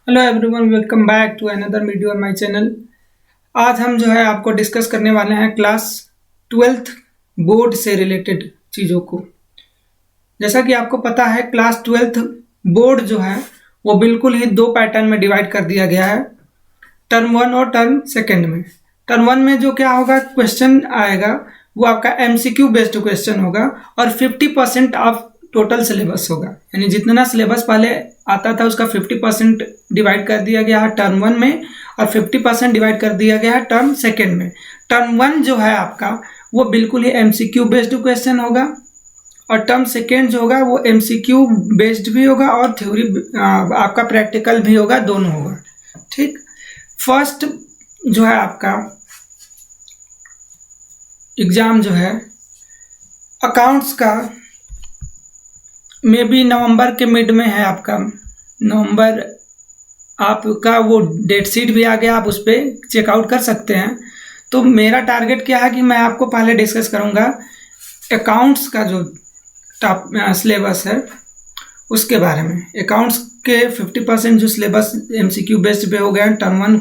Hello everyone, welcome back to another video on my channel. आज हम जो है आपको डिस्कस करने वाले हैं क्लास 12th बोर्ड से रिलेटेड चीज़ों को। जैसा कि आपको पता है, क्लास 12th बोर्ड जो है वो बिल्कुल ही दो पैटर्न में डिवाइड कर दिया गया है, टर्म वन और टर्म सेकेंड में। टर्म वन में जो क्या होगा, क्वेश्चन आएगा वो आपका एमसीक्यू बेस्ड क्वेश्चन होगा और 50% ऑफ टोटल सिलेबस होगा। यानी जितना सिलेबस पहले आता था उसका 50% डिवाइड कर दिया गया है टर्म वन में और 50% डिवाइड कर दिया गया है टर्म सेकेंड में। टर्म वन जो है आपका वो बिल्कुल ही एमसीक्यू बेस्ड क्वेश्चन होगा और टर्म सेकेंड जो होगा वो एमसीक्यू बेस्ड भी होगा और थ्योरी आपका प्रैक्टिकल भी होगा, दोनों होगा। ठीक, फर्स्ट जो है आपका एग्जाम जो है अकाउंट्स का मे बी नवंबर के मिड में है। आपका नवंबर आपका वो डेट शीट भी आ गया, आप उस पर चेकआउट कर सकते हैं। तो मेरा टारगेट क्या है कि मैं आपको पहले डिस्कस करूंगा अकाउंट्स का जो टॉप सिलेबस है उसके बारे में। अकाउंट्स के 50% जो सिलेबस एमसीक्यू बेस्ड पे हो गया टर्म वन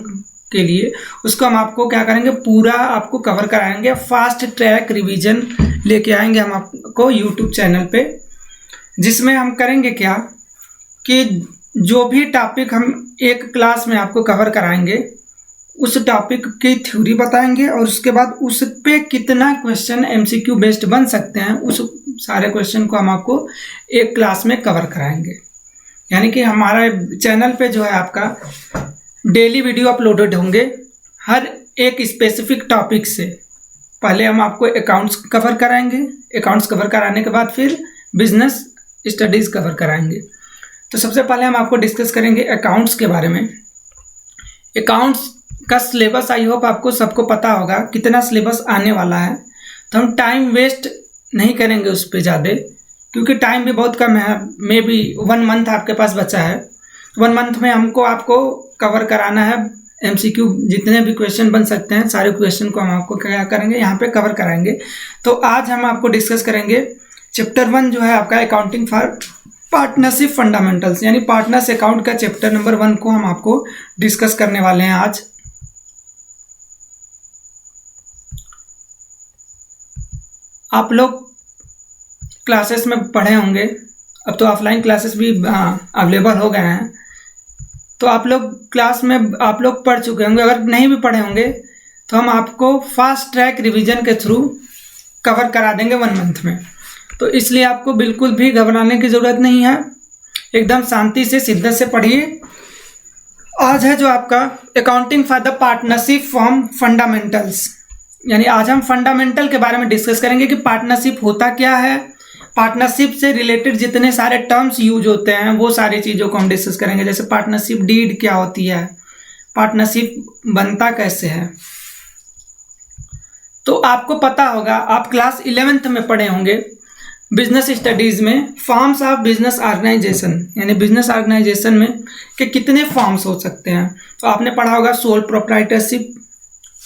के लिए, उसको हम आपको क्या करेंगे, पूरा आपको कवर कराएंगे। फास्ट ट्रैक रिवीजन लेके आएंगे हम आपको यूट्यूब चैनल पे, जिसमें हम करेंगे क्या कि जो भी टॉपिक हम एक क्लास में आपको कवर कराएंगे उस टॉपिक की थ्योरी बताएंगे और उसके बाद उस पे कितना क्वेश्चन एमसीक्यू बेस्ड बन सकते हैं उस सारे क्वेश्चन को हम आपको एक क्लास में कवर कराएंगे। यानी कि हमारा चैनल पे जो है आपका डेली वीडियो अपलोडेड होंगे हर एक स्पेसिफिक टॉपिक से। पहले हम आपको अकाउंट्स कवर कराएंगे, अकाउंट्स कवर कराने के बाद फिर बिजनेस स्टडीज कवर कराएंगे। तो सबसे पहले हम आपको डिस्कस करेंगे अकाउंट्स के बारे में। अकाउंट्स का सिलेबस आई होप आपको सबको पता होगा कितना सिलेबस आने वाला है, तो हम टाइम वेस्ट नहीं करेंगे उस पर ज़्यादा, क्योंकि टाइम भी बहुत कम है। मे बी 1 मंथ आपके पास बचा है। 1 मंथ में हमको आपको कवर कराना है एमसीक्यू जितने भी क्वेश्चन बन सकते हैं, सारे क्वेश्चन को हम आपको क्या करेंगे, यहाँ पे कवर कराएंगे। तो आज हम आपको डिस्कस करेंगे चैप्टर 1 जो है आपका अकाउंटिंग फॉर पार्टनरशिप फंडामेंटल्स, यानी पार्टनर्स अकाउंट का चैप्टर नंबर 1 को हम आपको डिस्कस करने वाले हैं आज। आप लोग क्लासेस में पढ़े होंगे, अब तो ऑफलाइन क्लासेस भी अवेलेबल हो गए हैं, तो आप लोग क्लास में आप लोग पढ़ चुके होंगे। अगर नहीं भी पढ़े होंगे तो हम आपको फास्ट ट्रैक रिवीजन के थ्रू कवर करा देंगे 1 मंथ में। तो इसलिए आपको बिल्कुल भी घबराने की ज़रूरत नहीं है, एकदम शांति से शिद्दत से पढ़िए। आज है जो आपका accounting for the partnership form fundamentals, यानी आज हम फंडामेंटल के बारे में डिस्कस करेंगे कि पार्टनरशिप होता क्या है, पार्टनरशिप से रिलेटेड जितने सारे टर्म्स यूज होते हैं वो सारी चीज़ों को हम डिस्कस करेंगे। जैसे पार्टनरशिप डीड क्या होती है, पार्टनरशिप बनता कैसे है। तो आपको पता होगा, आप क्लास 11th में पढ़े होंगे बिजनेस स्टडीज में, फॉर्म्स ऑफ बिजनेस ऑर्गेनाइजेशन, यानी बिजनेस ऑर्गेनाइजेशन में कि कितने फॉर्म्स हो सकते हैं। तो आपने पढ़ा होगा sole proprietorship,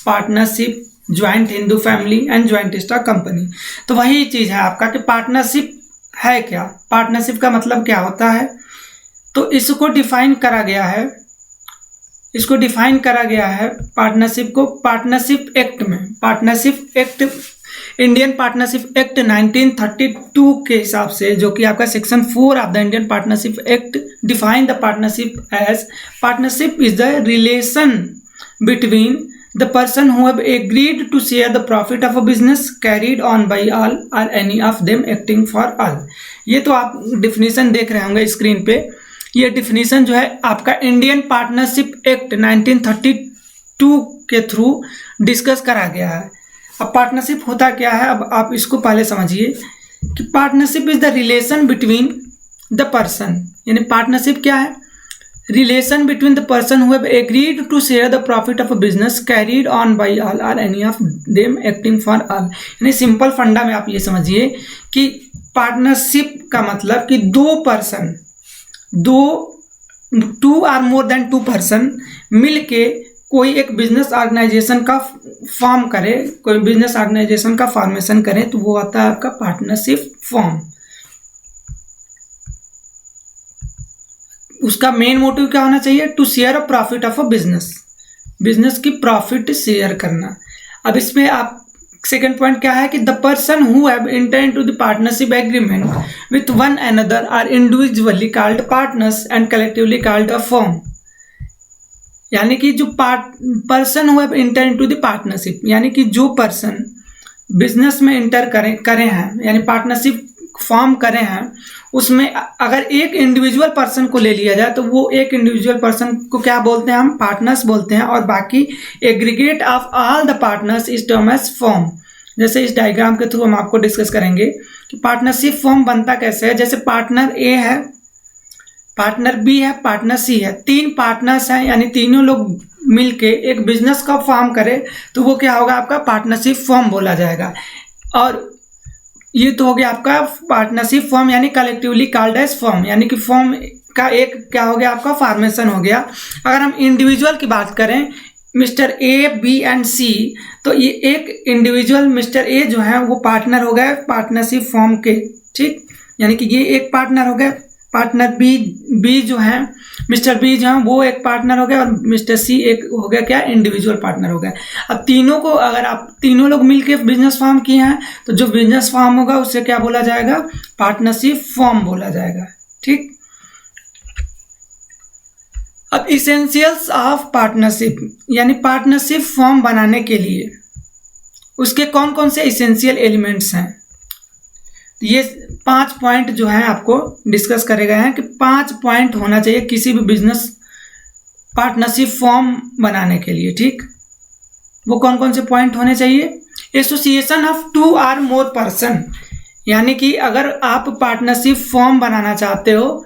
partnership, joint Hindu family and joint stock company. तो वही चीज़ है आपका कि पार्टनरशिप है क्या, पार्टनरशिप का मतलब क्या होता है। तो इसको डिफाइन करा गया है, इसको डिफाइन करा गया है पार्टनरशिप को पार्टनरशिप एक्ट में। Partnership act, Indian partnership act 1932 के हिसाब से, जो कि आपका section 4 of the Indian partnership act define the partnership as partnership is the relation between the person who have agreed to share the profit of a business carried on by all or any of them acting for all। ये तो आप definition देख रहे होंगे screen पे। ये definition जो है आपका इंडियन पार्टनरशिप एक्ट 1932 के थ्रू डिस्कस करा गया है। अब पार्टनरशिप होता क्या है, अब आप इसको पहले समझिए कि partnership is the relation between the person, यानी पार्टनरशिप क्या है, relation between the person who have agreed to share the profit of a business carried on by all or any of them acting for all। यानी simple फंडा में आप ये समझिए कि पार्टनरशिप का मतलब कि दो पर्सन, टू और मोर देन 2 पर्सन मिलके कोई एक बिजनेस ऑर्गेनाइजेशन का फॉर्म करे, कोई बिजनेस ऑर्गेनाइजेशन का फॉर्मेशन करे, तो वो आता है आपका पार्टनरशिप फॉर्म। उसका मेन मोटिव क्या होना चाहिए? To share a profit of a business, business की प्रॉफिट शेयर करना। अब इसमें आप सेकेंड पॉइंट क्या है कि the person who have entered into the partnership agreement with one another are individually called partners and collectively called a firm. यानी कि जो person who have entered into the partnership, यानी कि जो पर्सन बिजनेस में एंटर करे हैं, यानी पार्टनरशिप फॉर्म करे हैं, उसमें अगर एक इंडिविजुअल पर्सन को ले लिया जाए तो वो एक इंडिविजुअल पर्सन को क्या बोलते हैं? हम पार्टनर्स बोलते हैं। और बाकी aggregate of all the partners is term as firm. जैसे इस डायग्राम के थ्रू हम आपको डिस्कस करेंगे कि पार्टनरशिप फर्म बनता कैसे है। जैसे पार्टनर ए है, पार्टनर बी है, पार्टनर सी है, तीन पार्टनर्स हैं, यानी तीनों लोग मिलके एक बिजनेस का फॉर्म करे तो वो क्या होगा? आपका पार्टनरशिप फर्म बोला जाएगा। और ये तो हो गया आपका पार्टनरशिप फर्म, यानी कलेक्टिवली कॉल्ड एज फर्म, यानी कि फर्म का एक क्या हो गया? आपका फॉर्मेशन हो गया। अगर हम इंडिविजुअल की बात करें, mister A, B and C, तो ये एक इंडिविजुअल मिस्टर ए जो है वो पार्टनर हो गए पार्टनरशिप फर्म के, ठीक, यानी कि ये एक पार्टनर हो गए। पार्टनर बी जो है, मिस्टर बी जो है वो एक पार्टनर हो गया, और मिस्टर सी एक हो गया क्या? इंडिविजुअल पार्टनर हो गया। अब तीनों को अगर आप तीनों लोग मिलके बिजनेस फॉर्म किए हैं तो जो बिजनेस फॉर्म होगा उससे क्या बोला जाएगा? पार्टनरशिप फॉर्म बोला जाएगा, ठीक। अब इसेंशियल्स ऑफ पार्टनरशिप, यानी पार्टनरशिप फॉर्म बनाने के लिए उसके कौन कौन से इसेंशियल एलिमेंट्स हैं। ये 5 पॉइंट जो है आपको डिस्कस करे गए हैं कि 5 पॉइंट होना चाहिए किसी भी बिजनेस पार्टनरशिप फॉर्म बनाने के लिए, ठीक। वो कौन कौन से पॉइंट होने चाहिए? एसोसिएशन ऑफ 2 और मोर पर्सन, यानी कि अगर आप पार्टनरशिप फॉर्म बनाना चाहते हो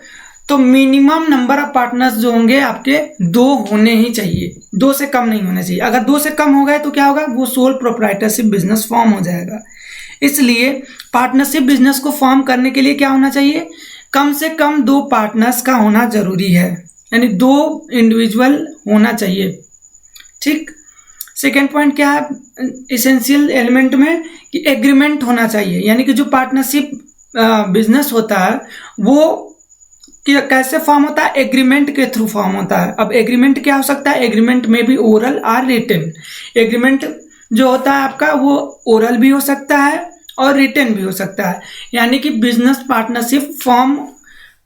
तो मिनिमम नंबर ऑफ पार्टनर्स जो होंगे आपके 2 होने ही चाहिए, 2 से कम नहीं होने चाहिए। अगर 2 से कम हो गए तो क्या होगा? वो सोल प्रोप्राइटरशिप बिजनेस फॉर्म हो जाएगा। इसलिए पार्टनरशिप बिजनेस को फॉर्म करने के लिए क्या होना चाहिए? कम से कम 2 पार्टनर्स का होना जरूरी है, यानी 2 इंडिविजुअल होना चाहिए, ठीक। सेकेंड पॉइंट क्या है इसेंशियल एलिमेंट में? कि एग्रीमेंट होना चाहिए, यानी कि जो पार्टनरशिप बिजनेस होता है वो कैसे फॉर्म होता है? एग्रीमेंट के थ्रू फॉर्म होता है। अब एग्रीमेंट क्या हो सकता है? एग्रीमेंट में भी ओरल और रिटन। एग्रीमेंट जो होता है आपका वो ओरल भी हो सकता है और रिटन भी हो सकता है, यानी कि बिजनेस पार्टनरशिप फॉर्म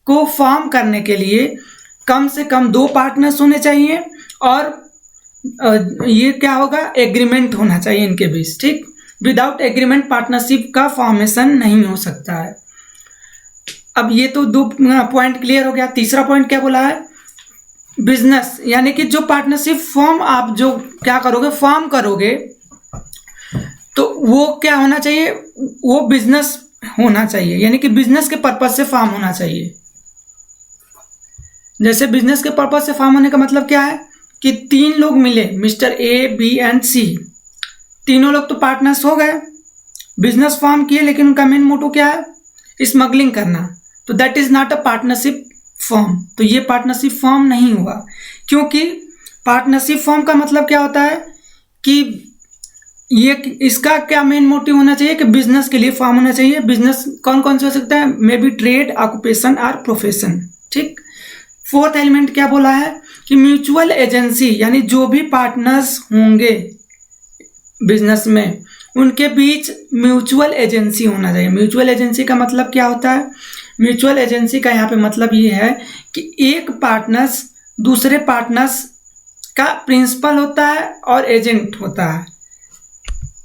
को फॉर्म करने के लिए कम से कम 2 पार्टनर्स होने चाहिए और ये क्या होगा? एग्रीमेंट होना चाहिए इनके बीच, ठीक। विदाउट एग्रीमेंट पार्टनरशिप का फॉर्मेशन नहीं हो सकता है। अब ये तो 2 पॉइंट क्लियर हो गया। तीसरा पॉइंट क्या बोला है? बिजनेस, यानी कि जो पार्टनरशिप फॉर्म आप जो क्या करोगे? फॉर्म करोगे तो वो क्या होना चाहिए? वो बिजनेस होना चाहिए, यानी कि बिजनेस के पर्पज से फॉर्म होना चाहिए। जैसे बिजनेस के पर्पज से फॉर्म होने का मतलब क्या है? कि 3 लोग मिले, मिस्टर ए, बी एंड सी, तीनों लोग तो पार्टनर्स हो गए, बिजनेस फॉर्म किए, लेकिन उनका मेन मोटो क्या है? स्मगलिंग करना। तो that is not a partnership form. तो ये पार्टनरशिप फॉर्म नहीं हुआ, क्योंकि पार्टनरशिप फॉर्म का मतलब क्या होता है कि ये इसका क्या मेन मोटिव होना चाहिए कि बिजनेस के लिए फॉर्म होना चाहिए। बिजनेस कौन कौन से हो सकता है? मे बी ट्रेड, ऑक्यूपेशन और प्रोफेशन, ठीक। फोर्थ एलिमेंट क्या बोला है? कि म्यूचुअल एजेंसी, यानी जो भी पार्टनर्स होंगे बिजनेस में उनके बीच म्यूचुअल एजेंसी होना चाहिए। म्यूचुअल एजेंसी का मतलब क्या होता है? म्यूचुअल एजेंसी का यहाँ पे मतलब ये है कि एक पार्टनर्स दूसरे पार्टनर्स का प्रिंसिपल होता है और एजेंट होता है।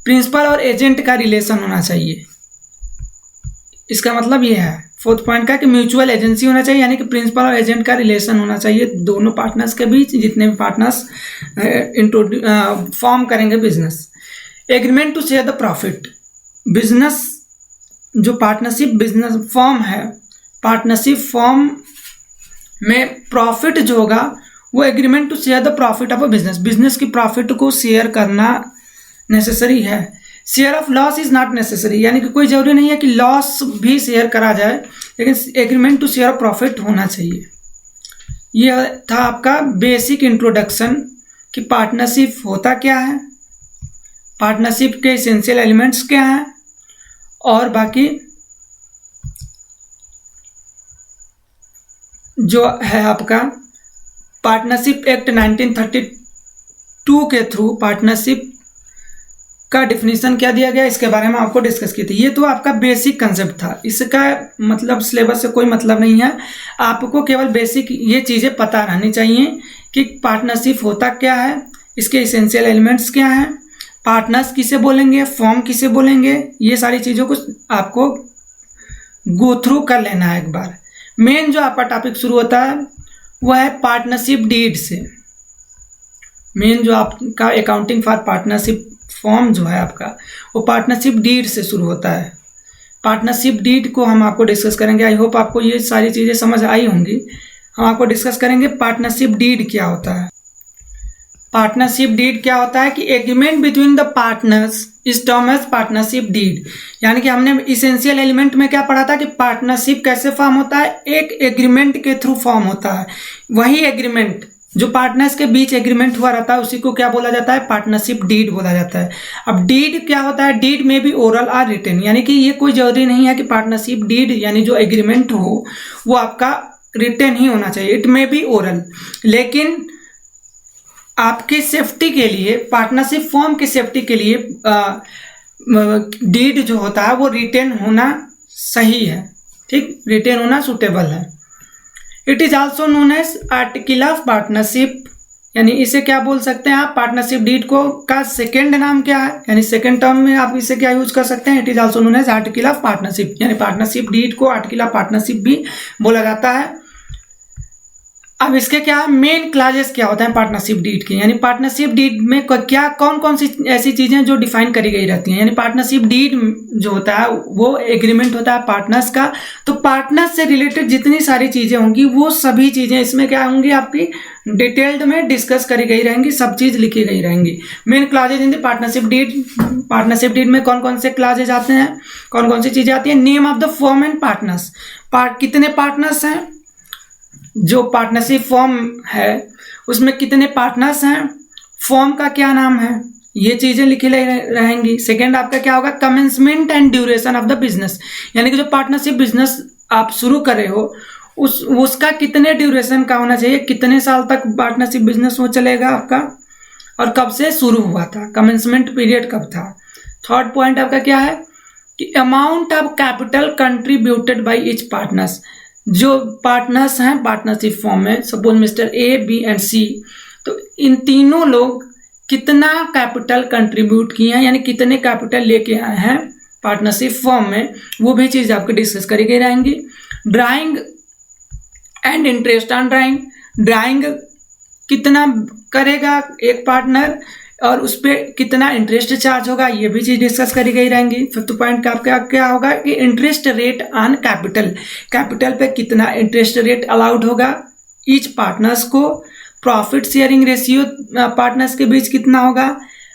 प्रिंसिपल और एजेंट का रिलेशन होना चाहिए, इसका मतलब ये है फोर्थ पॉइंट का कि म्यूचुअल एजेंसी होना चाहिए, यानी कि प्रिंसिपल और एजेंट का रिलेशन होना चाहिए दोनों पार्टनर्स के बीच, जितने भी पार्टनर्स फॉर्म करेंगे business. Agreement to share the profit, business जो पार्टनरशिप बिजनेस फॉर्म है, पार्टनरशिप फॉर्म में प्रॉफिट जो होगा वो agreement to share the profit of a business, business की प्रॉफिट को शेयर करना नेसेसरी है। Share of loss is not necessary, यानी कि कोई जरूरी नहीं है कि लॉस भी शेयर करा जाए, लेकिन एग्रीमेंट टू शेयर प्रॉफिट होना चाहिए। यह था आपका बेसिक इंट्रोडक्शन कि पार्टनरशिप होता क्या है, पार्टनरशिप के एसेंशियल एलिमेंट्स क्या हैं, और बाकी जो है आपका पार्टनरशिप एक्ट 1932 के थ्रू पार्टनरशिप का डिफिनीशन क्या दिया गया, इसके बारे में आपको डिस्कस की थी। ये तो आपका बेसिक कंसेप्ट था, इसका मतलब सिलेबस से कोई मतलब नहीं है, आपको केवल बेसिक ये चीज़ें पता रहनी चाहिए कि पार्टनरशिप होता क्या है, इसके इसेंशियल एलिमेंट्स क्या हैं, पार्टनर्स किसे बोलेंगे, फॉर्म किसे बोलेंगे, ये सारी चीज़ों को आपको गो थ्रू कर लेना है एक बार। मेन जो आपका टॉपिक शुरू होता है वह है पार्टनरशिप डीड से। मेन जो आपका अकाउंटिंग फॉर पार्टनरशिप फॉर्म जो है आपका, वो पार्टनरशिप डीड से शुरू होता है। पार्टनरशिप डीड को हम आपको डिस्कस करेंगे। आई होप आपको ये सारी चीज़ें समझ आई होंगी। हम आपको डिस्कस करेंगे पार्टनरशिप डीड क्या होता है। पार्टनरशिप डीड क्या होता है कि agreement between the partners is term as partnership deed. यानी कि हमने इसेंशियल एलिमेंट में क्या पढ़ा था कि पार्टनरशिप कैसे फॉर्म होता है, एक एग्रीमेंट के थ्रू फॉर्म होता है। वही एग्रीमेंट जो पार्टनर्स के बीच एग्रीमेंट हुआ रहता है उसी को क्या बोला जाता है, पार्टनरशिप डीड बोला जाता है। अब डीड क्या होता है, डीड में भी ओरल और रिटन, यानी कि ये कोई जरूरी नहीं है कि पार्टनरशिप डीड यानी जो एग्रीमेंट हो वो आपका रिटन ही होना चाहिए, इट में भी ओरल। लेकिन आपके सेफ्टी के लिए, पार्टनरशिप फॉर्म की सेफ्टी के लिए डीड जो होता है वो रिटन होना सही है, ठीक, रिटन होना सुटेबल है। It is also known as article of partnership, यानी इसे क्या बोल सकते हैं आप, पार्टनरशिप डीड को का सेकेंड नाम क्या है, यानी सेकेंड टर्म में आप इसे क्या यूज कर सकते हैं, it is also known as article of partnership. यानी पार्टनरशिप डीड को आर्टिकल ऑफ पार्टनरशिप भी बोला जाता है। अब इसके क्या मेन क्लाजेस क्या होते हैं पार्टनरशिप डीड के, यानी पार्टनरशिप डीड में क्या कौन कौन सी ऐसी चीजें जो डिफाइन करी गई रहती हैं। यानी पार्टनरशिप डीड जो होता है वो एग्रीमेंट होता है पार्टनर्स का, तो पार्टनर्स से रिलेटेड जितनी सारी चीजें होंगी वो सभी चीजें इसमें क्या होंगी, आपकी डिटेल्ड में डिस्कस करी गई रहेंगी, सब चीज लिखी गई रहेंगी। Main clauses in the partnership deed, partnership deed में कौन कौन से क्लाजेज आते हैं, कौन कौन सी चीजें आती है। Name of the firm and partners, कितने पार्टनर्स हैं, जो पार्टनरशिप फॉर्म है उसमें कितने पार्टनर्स हैं, फॉर्म का क्या नाम है, ये चीजें लिखी रहेंगी। सेकंड आपका क्या होगा, commencement and duration of the business, यानी कि जो पार्टनरशिप बिजनेस आप शुरू कर रहे हो उसका कितने ड्यूरेशन का होना चाहिए, कितने साल तक पार्टनरशिप बिजनेस वो चलेगा आपका, और कब से शुरू हुआ था, कमेंसमेंट पीरियड कब था। थर्ड पॉइंट आपका क्या है कि amount of capital contributed by each partners, जो पार्टनर्स हैं पार्टनरशिप फॉर्म में, suppose mister A, B and C, तो इन तीनों लोग कितना कैपिटल कंट्रीब्यूट किए हैं, यानी कितने कैपिटल लेके आए हैं पार्टनरशिप फॉर्म में, वो भी चीज आपको डिस्कस करी गई रहेंगी। Drawing and interest on drawing, drawing कितना करेगा एक पार्टनर और उस पर कितना इंटरेस्ट चार्ज होगा, ये भी चीज डिस्कस करी गई रहेंगी। फिफ्थ पॉइंट का आपका क्या होगा कि interest rate on capital, capital पे कितना इंटरेस्ट रेट अलाउड होगा ईच पार्टनर्स को। प्रॉफिट शेयरिंग रेशियो पार्टनर्स के बीच कितना होगा,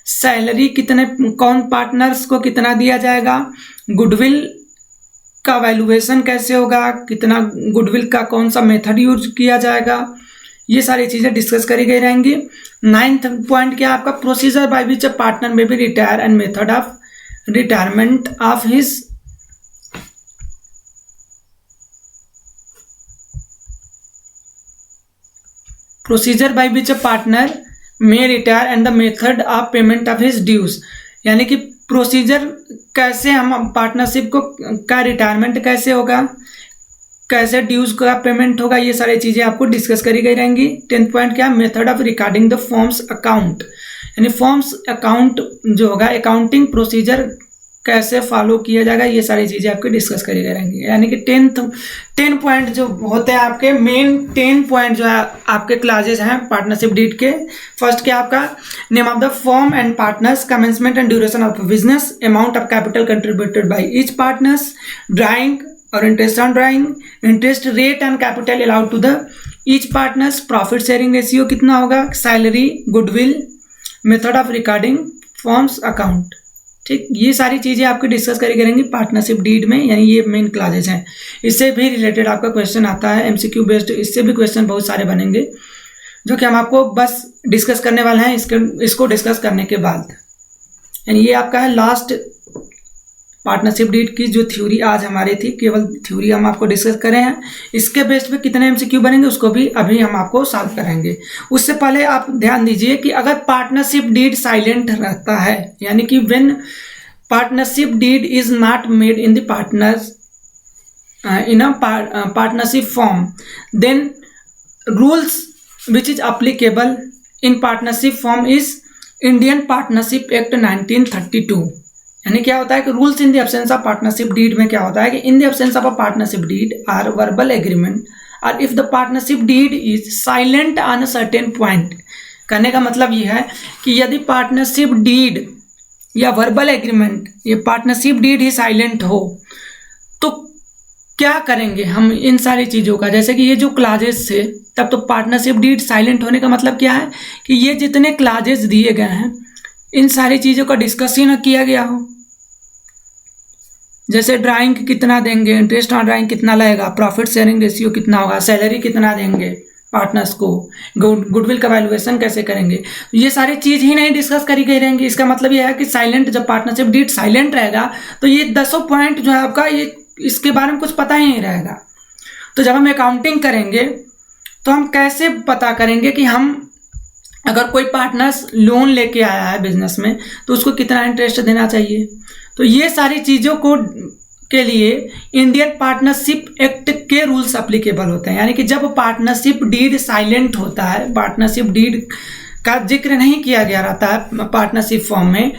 सैलरी कितने, कौन पार्टनर्स को कितना दिया जाएगा, गुडविल का वैल्यूएशन कैसे होगा, कितना गुडविल का कौन सा मेथड यूज किया जाएगा, ये सारी चीजें डिस्कस करी गई रहेंगी। नाइन्थ पॉइंट क्या आपका, procedure by which a partner may be retire and method of retirement of his, procedure by which a partner may retire and the method of payment of his dues, यानी कि procedure कैसे हम partnership को का retirement कैसे होगा, कैसे dues का पेमेंट होगा, ये सारी चीजें आपको डिस्कस करी गई रहेंगी। 10th पॉइंट क्या, method of recording the forms account, यानी फॉर्म्स अकाउंट जो होगा अकाउंटिंग प्रोसीजर कैसे फॉलो किया जाएगा, ये सारी चीजें आपकी डिस्कस करी गई रहेंगी। यानी कि 10 पॉइंट जो होते हैं आपके मेन 10 पॉइंट जो है आपके क्लासेस हैं पार्टनरशिप डीड के। फर्स्ट क्या आपका, name of the form and partners, commencement and duration of business, amount of capital contributed by each partners, drawing और interest on drawing, interest rate and capital allowed to the each partners, profit sharing ratio कितना होगा, salary, goodwill, method of recording, forms account, ठीक, ये सारी चीजें आपकी discuss करी करेंगी पार्टनरशिप डीड में, यानी ये मेन क्लासेज हैं। इससे भी रिलेटेड आपका क्वेश्चन आता है एमसीक्यू बेस्ड, इससे भी क्वेश्चन बहुत सारे बनेंगे जो कि हम आपको बस डिस्कस करने वाले हैं इसको डिस्कस करने के बाद। यानी ये आपका है लास्ट पार्टनरशिप डीड की जो थ्योरी आज हमारी थी, केवल थ्योरी हम आपको डिस्कस करे हैं, इसके बेस पे कितने एमसीक्यू बनेंगे उसको भी अभी हम आपको सॉल्व करेंगे। उससे पहले आप ध्यान दीजिए कि अगर पार्टनरशिप डीड साइलेंट रहता है, यानी कि when partnership deed is not made in the partners in a partnership form, then rules which is applicable in partnership form is Indian Partnership Act 1932। यानी क्या होता है कि rules in the absence of partnership deed में क्या होता है कि in the absence of a partnership deed or verbal agreement और if the partnership deed is silent on a certain point. कहने का मतलब ये है कि यदि पार्टनरशिप डीड या वर्बल एग्रीमेंट, ये पार्टनरशिप डीड ही साइलेंट हो तो क्या करेंगे हम इन सारी चीज़ों का, जैसे कि ये जो क्लाजेस थे, तब तो पार्टनरशिप डीड साइलेंट होने का मतलब क्या है कि ये जितने क्लाजेस दिए गए हैं इन सारी चीज़ों का डिस्कस ही ना किया गया हो। जैसे ड्राइंग कितना देंगे, इंटरेस्ट ऑन ड्राइंग कितना लगेगा, प्रॉफिट शेयरिंग रेशियो कितना होगा, सैलरी कितना देंगे पार्टनर्स को, गुडविल का वैल्यूएशन कैसे करेंगे, ये सारी चीज़ ही नहीं डिस्कस करी गई रहेंगी। इसका मतलब ये है कि साइलेंट, जब पार्टनरशिप डीड साइलेंट रहेगा तो ये 10 पॉइंट जो है आपका, ये इसके बारे में कुछ पता ही नहीं रहेगा। तो जब हम अकाउंटिंग करेंगे तो हम कैसे पता करेंगे कि हम, अगर कोई पार्टनर्स लोन लेके आया है बिजनेस में तो उसको कितना इंटरेस्ट देना चाहिए। तो ये सारी चीज़ों को के लिए इंडियन पार्टनरशिप एक्ट के रूल्स अप्लीकेबल होते हैं। यानी कि जब पार्टनरशिप डीड साइलेंट होता है, पार्टनरशिप डीड का जिक्र नहीं किया गया रहता है पार्टनरशिप फॉर्म में,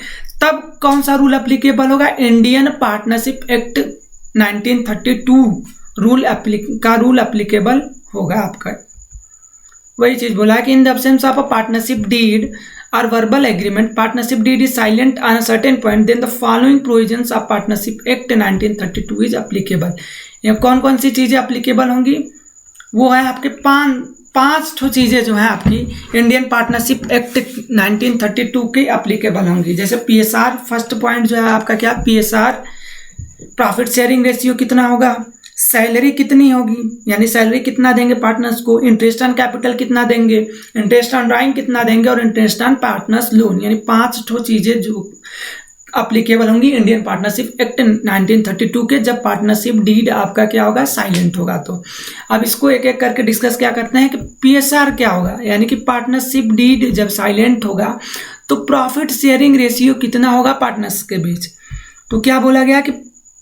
तब कौन सा रूल अप्लीकेबल होगा, Indian partnership act 1932 rule applicable होगा आपका। वही चीज बोला कि in the absence of a partnership deed और verbal agreement, partnership deed is silent on a certain point, then the following provisions of partnership act 1932 is applicable. ये कौन कौन सी चीजें अप्लीकेबल होंगी, वो है आपके पांच ठो चीजें जो है आपकी इंडियन पार्टनरशिप एक्ट 1932 के अप्लीकेबल होंगी। जैसे पीएसआर, फर्स्ट पॉइंट जो है आपका क्या, पीएसआर, प्रॉफिट शेयरिंग रेशियो कितना होगा, सैलरी कितनी होगी, यानी सैलरी कितना देंगे पार्टनर्स को, इंटरेस्ट ऑन कैपिटल कितना देंगे, इंटरेस्ट ऑन ड्राइंग कितना देंगे, और इंटरेस्ट ऑन पार्टनर्स लोन। यानी 5 ठो चीजें जो अप्लीकेबल होंगी इंडियन पार्टनरशिप एक्ट 1932 के, जब पार्टनरशिप डीड आपका क्या होगा, साइलेंट होगा। तो अब इसको एक एक करके डिस्कस क्या करते हैं कि पीएसआर क्या होगा। यानी कि पार्टनरशिप डीड जब साइलेंट होगा तो प्रॉफिट शेयरिंग रेशियो कितना होगा पार्टनर्स के बीच। तो क्या बोला गया कि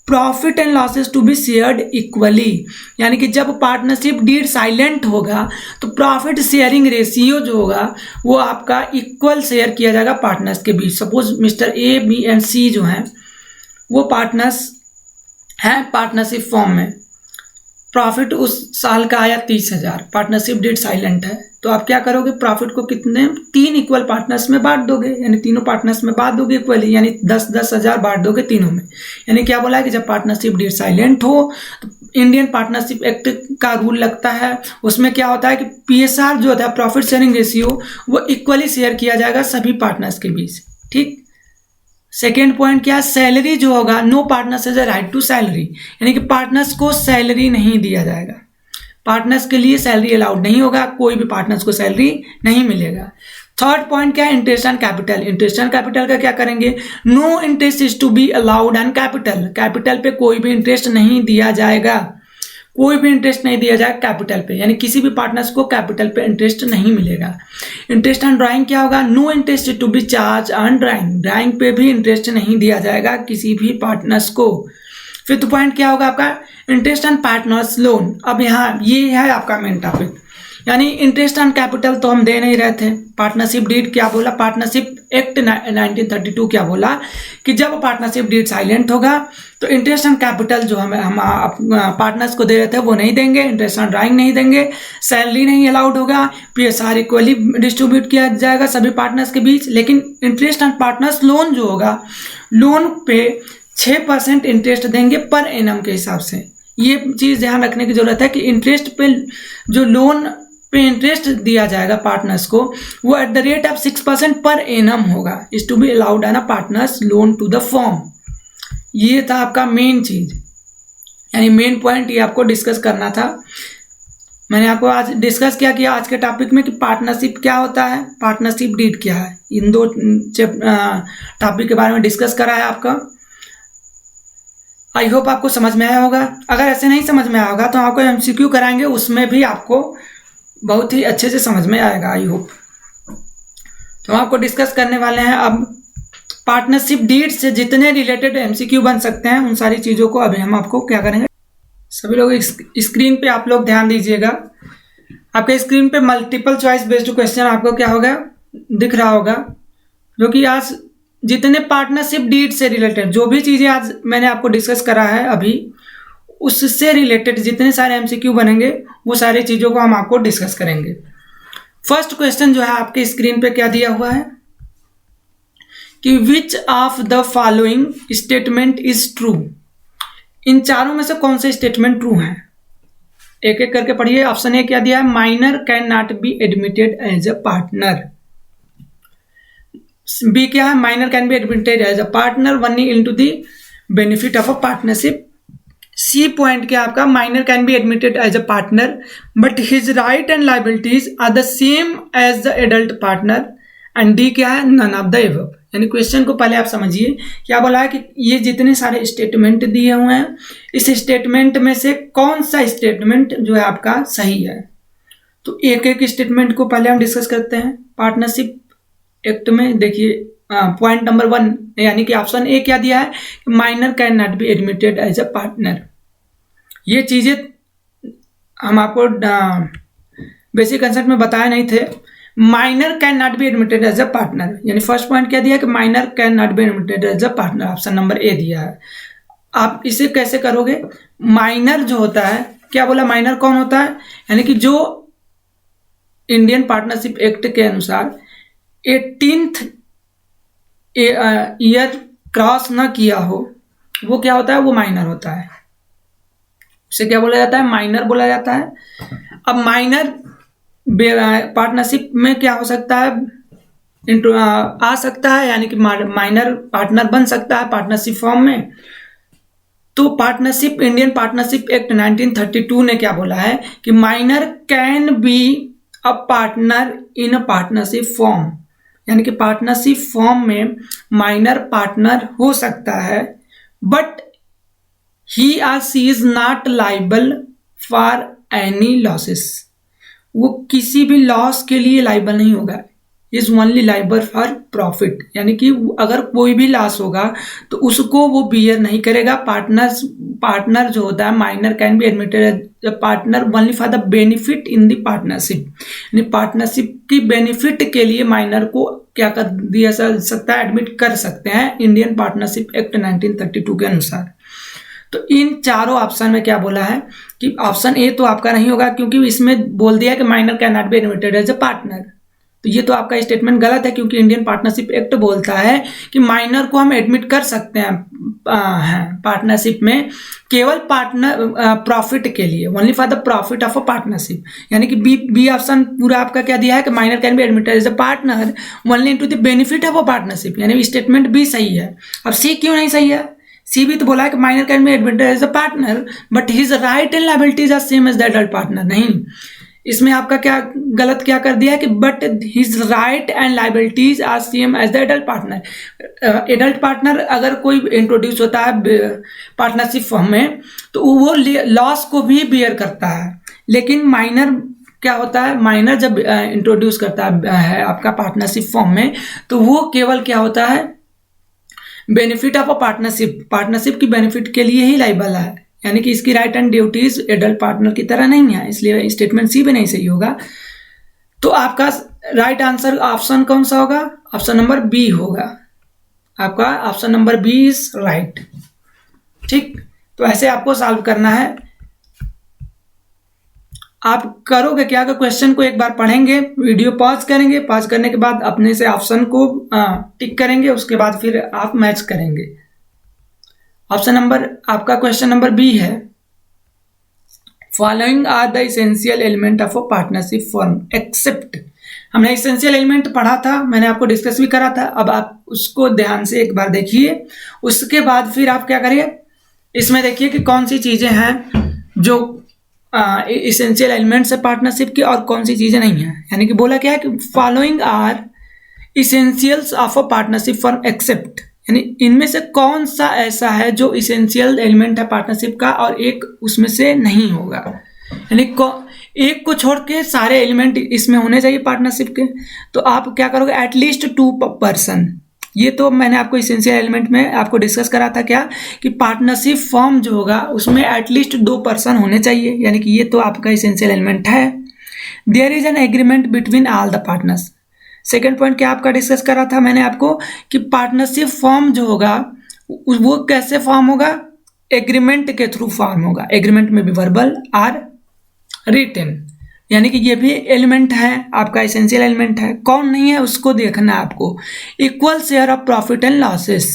profit and losses to be shared equally. यानी कि जब पार्टनरशिप डीड साइलेंट होगा तो प्रॉफिट शेयरिंग रेशियो जो होगा वो आपका इक्वल शेयर किया जाएगा पार्टनर्स के बीच। Suppose mister A, B and C जो हैं वो पार्टनर्स हैं पार्टनरशिप फॉर्म में, प्रॉफिट उस साल का आया 30,000, पार्टनरशिप डीड साइलेंट है, तो आप क्या करोगे, प्रॉफिट को कितने 3 इक्वल पार्टनर्स में बांट दोगे, यानी तीनों पार्टनर्स में बांट दोगे इक्वली, यानी 10-10 हजार बांट दोगे तीनों में। यानी क्या बोला है कि जब पार्टनरशिप डीड साइलेंट हो तो इंडियन पार्टनरशिप एक्ट का रूल लगता है, उसमें क्या होता है कि पीएसआर जो होता है, प्रॉफिट शेयरिंग रेशियो, वो इक्वली शेयर किया जाएगा सभी पार्टनर्स के बीच। ठीक। सेकेंड पॉइंट क्या, सैलरी जो होगा, no partners has a right to salary, यानी कि पार्टनर्स को सैलरी नहीं दिया जाएगा, पार्टनर्स के लिए सैलरी अलाउड नहीं होगा, कोई भी पार्टनर्स को सैलरी नहीं मिलेगा। थर्ड पॉइंट क्या है, interest on capital. Interest on capital का क्या करेंगे, no interest is to be allowed on capital, capital पे कोई भी इंटरेस्ट नहीं दिया जाएगा, कोई भी इंटरेस्ट नहीं दिया जाएगा कैपिटल पे, यानी किसी भी पार्टनर्स को कैपिटल पे इंटरेस्ट नहीं मिलेगा। इंटरेस्ट ऑन ड्राइंग क्या होगा, no interest to be charge on drawing, drawing पे भी इंटरेस्ट नहीं दिया जाएगा किसी भी पार्टनर्स को। फिफ्थ पॉइंट क्या होगा आपका, इंटरेस्ट ऑन पार्टनर्स लोन। अब यहाँ ये है आपका मेन टॉपिक, यानी इंटरेस्ट ऑन कैपिटल तो हम दे नहीं रहे थे। पार्टनरशिप डीड क्या बोला, पार्टनरशिप एक्ट 1932 क्या बोला कि जब पार्टनरशिप डीड साइलेंट होगा तो इंटरेस्ट ऑन कैपिटल जो हम पार्टनर्स को दे रहे थे वो नहीं देंगे, इंटरेस्ट ऑन ड्राइंग नहीं देंगे, सैलरी नहीं अलाउड होगा, पीएसआर इक्वली डिस्ट्रीब्यूट किया जाएगा सभी पार्टनर्स के बीच। लेकिन इंटरेस्ट ऑन पार्टनर्स लोन जो होगा, लोन पे 6% इंटरेस्ट देंगे पर एनम के हिसाब से। ये चीज ध्यान रखने की जरूरत है कि इंटरेस्ट पे जो लोन पे इंटरेस्ट दिया जाएगा पार्टनर्स को वो eight the rate of 6% per annum होगा, is to be allowed on a partners loan to the firm. ये था आपका मेन चीज, यानी मेन पॉइंट ये आपको डिस्कस करना था। मैंने आपको आज डिस्कस क्या किया आज के टॉपिक में कि पार्टनरशिप क्या होता है, पार्टनरशिप डीड क्या है, इन दो टॉपिक के बारे में डिस्कस करा है आपका। आई होप आपको समझ में आया होगा। अगर ऐसे नहीं समझ में आया होगा तो आपको एमसीक्यू कराएंगे, उसमें भी आपको बहुत ही अच्छे से समझ में आएगा आई होप। तो आपको डिस्कस करने वाले हैं अब पार्टनरशिप डीड से जितने रिलेटेड एमसीक्यू बन सकते हैं उन सारी चीज़ों को अभी हम आपको क्या करेंगे। सभी लोग स्क्रीन पे आप लोग ध्यान दीजिएगा। आपके स्क्रीन पे मल्टीपल चॉइस बेस्ड क्वेश्चन आपको क्या होगा दिख रहा होगा, जो कि आज जितने पार्टनरशिप डीड से रिलेटेड जो भी चीज़ें आज मैंने आपको डिस्कस करा है अभी, उससे रिलेटेड जितने सारे एमसीक्यू बनेंगे वो सारी चीज़ों को हम आपको डिस्कस करेंगे। फर्स्ट क्वेश्चन जो है आपके स्क्रीन पे क्या दिया हुआ है कि which of the following statement is true. इन चारों में से कौन से स्टेटमेंट ट्रू हैं, एक एक करके पढ़िए। ऑप्शन ए क्या दिया है, minor can not be admitted as a partner. B क्या है, minor can be admitted as a partner only into the benefit of a partnership. C point क्या आपका, minor can be admitted as a partner but his right and liabilities are the same as the adult partner. And D क्या है, none of the above. यानी question को पहले आप समझिए क्या बोला है कि ये जितने सारे स्टेटमेंट दिए हुए हैं इस स्टेटमेंट में से कौन सा स्टेटमेंट जो है आपका सही है। तो एक एक स्टेटमेंट को पहले हम डिस्कस करते हैं। पार्टनरशिप एक्ट में देखिए पॉइंट नंबर 1 यानी कि ऑप्शन ए क्या दिया है, minor can not be admitted as a partner. ये चीजें हम आपको बेसिक कंसेप्ट में बताए नहीं थे। Minor can not be admitted as a partner, यानी फर्स्ट पॉइंट क्या दिया कि minor can not be admitted as a partner, option number A दिया है। आप इसे कैसे करोगे, माइनर जो होता है क्या बोला, माइनर कौन होता है, यानी कि जो इंडियन पार्टनरशिप एक्ट के अनुसार 18th ईयर क्रॉस ना किया हो वो क्या होता है, वो माइनर होता है। उसे क्या बोला जाता है, माइनर बोला जाता है। अब माइनर पार्टनरशिप में क्या हो सकता है, आ सकता है, यानी कि माइनर पार्टनर बन सकता है पार्टनरशिप फॉर्म में। तो पार्टनरशिप इंडियन पार्टनरशिप एक्ट 1932 ने क्या बोला है कि minor can be a partner in a partnership firm, यानी कि पार्टनरशिप फॉर्म में माइनर पार्टनर हो सकता है but he or she is not liable for any losses. वो किसी भी लॉस के लिए लाइबल नहीं होगा, is only liable for profit, यानी कि अगर कोई भी लॉस होगा तो उसको वो बियर नहीं करेगा। पार्टनर जो होता है minor can be admitted partner only for the benefit in the partnership, यानी पार्टनरशिप की बेनिफिट के लिए माइनर को क्या कर दिया जा सकता है, एडमिट कर सकते हैं इंडियन पार्टनरशिप एक्ट 1932 के अनुसार। तो इन चारों ऑप्शन में क्या बोला है कि ऑप्शन ए तो आपका नहीं होगा, क्योंकि इसमें बोल दिया कि minor can not be admitted as a partner. तो ये तो आपका स्टेटमेंट गलत है, क्योंकि इंडियन पार्टनरशिप एक्ट बोलता है कि माइनर को हम एडमिट कर सकते हैं पार्टनरशिप में केवल पार्टनर प्रॉफिट के लिए, only for the profit of a partnership. यानी कि बी ऑप्शन पूरा आपका क्या दिया है कि minor can be admitted as a partner only to the benefit of a partnership, यानी स्टेटमेंट बी सही है। अब सी क्यों नहीं सही है, सी भी तो बोला है कि minor can be admitted as a partner but his right and liabilities are same as the adult partner. नहीं, इसमें आपका क्या गलत क्या कर दिया है कि but his right and liabilities are same as the adult partner. Adult partner अगर कोई इंट्रोड्यूस होता है पार्टनरशिप फॉर्म में तो वो लॉस को भी बियर करता है, लेकिन माइनर क्या होता है, माइनर जब इंट्रोड्यूस करता है आपका पार्टनरशिप फॉर्म में तो वो केवल क्या होता है, बेनिफिट ऑफ अ पार्टनरशिप की बेनिफिट के लिए ही लाइबल है, यानी कि इसकी right and duties adult partner की तरह नहीं है, इसलिए स्टेटमेंट सी भी नहीं सही होगा। तो आपका राइट आंसर ऑप्शन कौन सा होगा, ऑप्शन नंबर बी होगा। आपका option number B is right. ठीक, तो ऐसे आपको सॉल्व करना है। आप करोगे क्या, क्वेश्चन को एक बार पढ़ेंगे, वीडियो पॉज करेंगे, पॉज करने के बाद अपने से ऑप्शन को टिक करेंगे, उसके बाद फिर आप मैच करेंगे। ऑप्शन नंबर आपका क्वेश्चन नंबर बी है, following are the essential element of a partnership firm except. हमने इसेंशियल एलिमेंट पढ़ा था, मैंने आपको डिस्कस भी करा था, अब आप उसको ध्यान से एक बार देखिए, उसके बाद फिर आप क्या करिए, इसमें देखिए कि कौन सी चीजें हैं जो इसेंशियल एलिमेंट्स है पार्टनरशिप की और कौन सी चीजें नहीं है। यानी कि बोला क्या है कि following are essentials of a partnership firm except, यानी इनमें से कौन सा ऐसा है जो इसेंशियल एलिमेंट है पार्टनरशिप का और एक उसमें से नहीं होगा, यानी एक को छोड़ के सारे एलिमेंट इसमें होने चाहिए पार्टनरशिप के। तो आप क्या करोगे, एटलीस्ट 2 पर्सन। ये तो मैंने आपको इसेंशियल एलिमेंट में आपको डिस्कस करा था क्या, कि पार्टनरशिप फॉर्म जो होगा उसमें एटलीस्ट 2 पर्सन होने चाहिए, यानी कि ये तो आपका इसेंशियल एलिमेंट है। There is an agreement between all the partners. Second point क्या आपका डिस्कस करा था मैंने आपको, कि पार्टनरशिप फॉर्म जो होगा वो कैसे फॉर्म होगा, एग्रीमेंट के थ्रू फॉर्म होगा। एग्रीमेंट में भी वर्बल और रिटन, यानी कि ये भी एलिमेंट है आपका, एसेंशियल एलिमेंट है। कौन नहीं है उसको देखना है आपको। Equal share of profit and losses.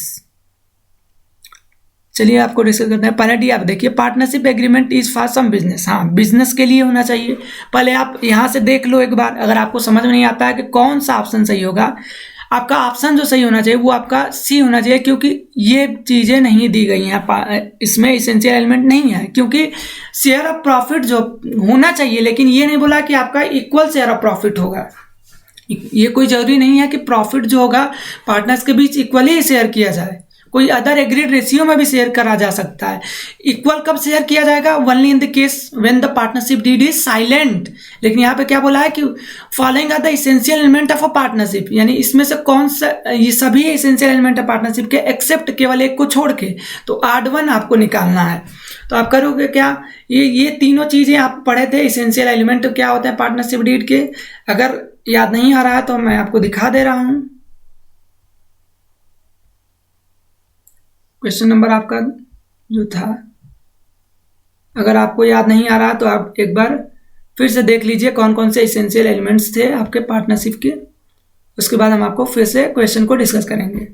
चलिए आपको डिस्कस करते हैं। पहले डी आप देखिए, partnership agreement is for some business. हाँ, बिजनेस के लिए होना चाहिए। पहले आप यहां से देख लो एक बार, अगर आपको समझ में नहीं आता है कि कौन सा ऑप्शन सही होगा, आपका ऑप्शन जो सही होना चाहिए वो आपका सी होना चाहिए, क्योंकि ये चीजें नहीं दी गई हैं, इसमें इसेंशियल एलिमेंट नहीं है। क्योंकि शेयर ऑफ प्रॉफिट जो होना चाहिए, लेकिन ये नहीं बोला कि आपका इक्वल शेयर ऑफ प्रॉफिट होगा। ये कोई जरूरी नहीं है कि प्रॉफिट जो होगा पार्टनर्स के बीच इक्वली शेयर किया जाए, कोई अदर एग्रीड रेशियो में भी शेयर करा जा सकता है। इक्वल कब शेयर किया जाएगा, only in the case when the partnership deed is silent. लेकिन यहाँ पे क्या बोला है कि following are the essential element of a partnership, यानी इसमें से कौन सा, ये सभी इसेंशियल एलिमेंट है पार्टनरशिप के एक्सेप्ट केवल एक को छोड़ के। तो आड वन आपको निकालना है। तो आप करोगे क्या, ये तीनों चीजें आप पढ़े थे, इसेंशियल एलिमेंट क्या होते हैं पार्टनरशिप डीड के। अगर याद नहीं आ रहा है तो मैं आपको दिखा दे रहा हूं। क्वेश्चन नंबर आपका जो था, अगर आपको याद नहीं आ रहा तो आप एक बार फिर से देख लीजिए कौन कौन से इसेंशियल एलिमेंट्स थे आपके पार्टनरशिप के। उसके बाद हम आपको फिर से क्वेश्चन को डिस्कस करेंगे।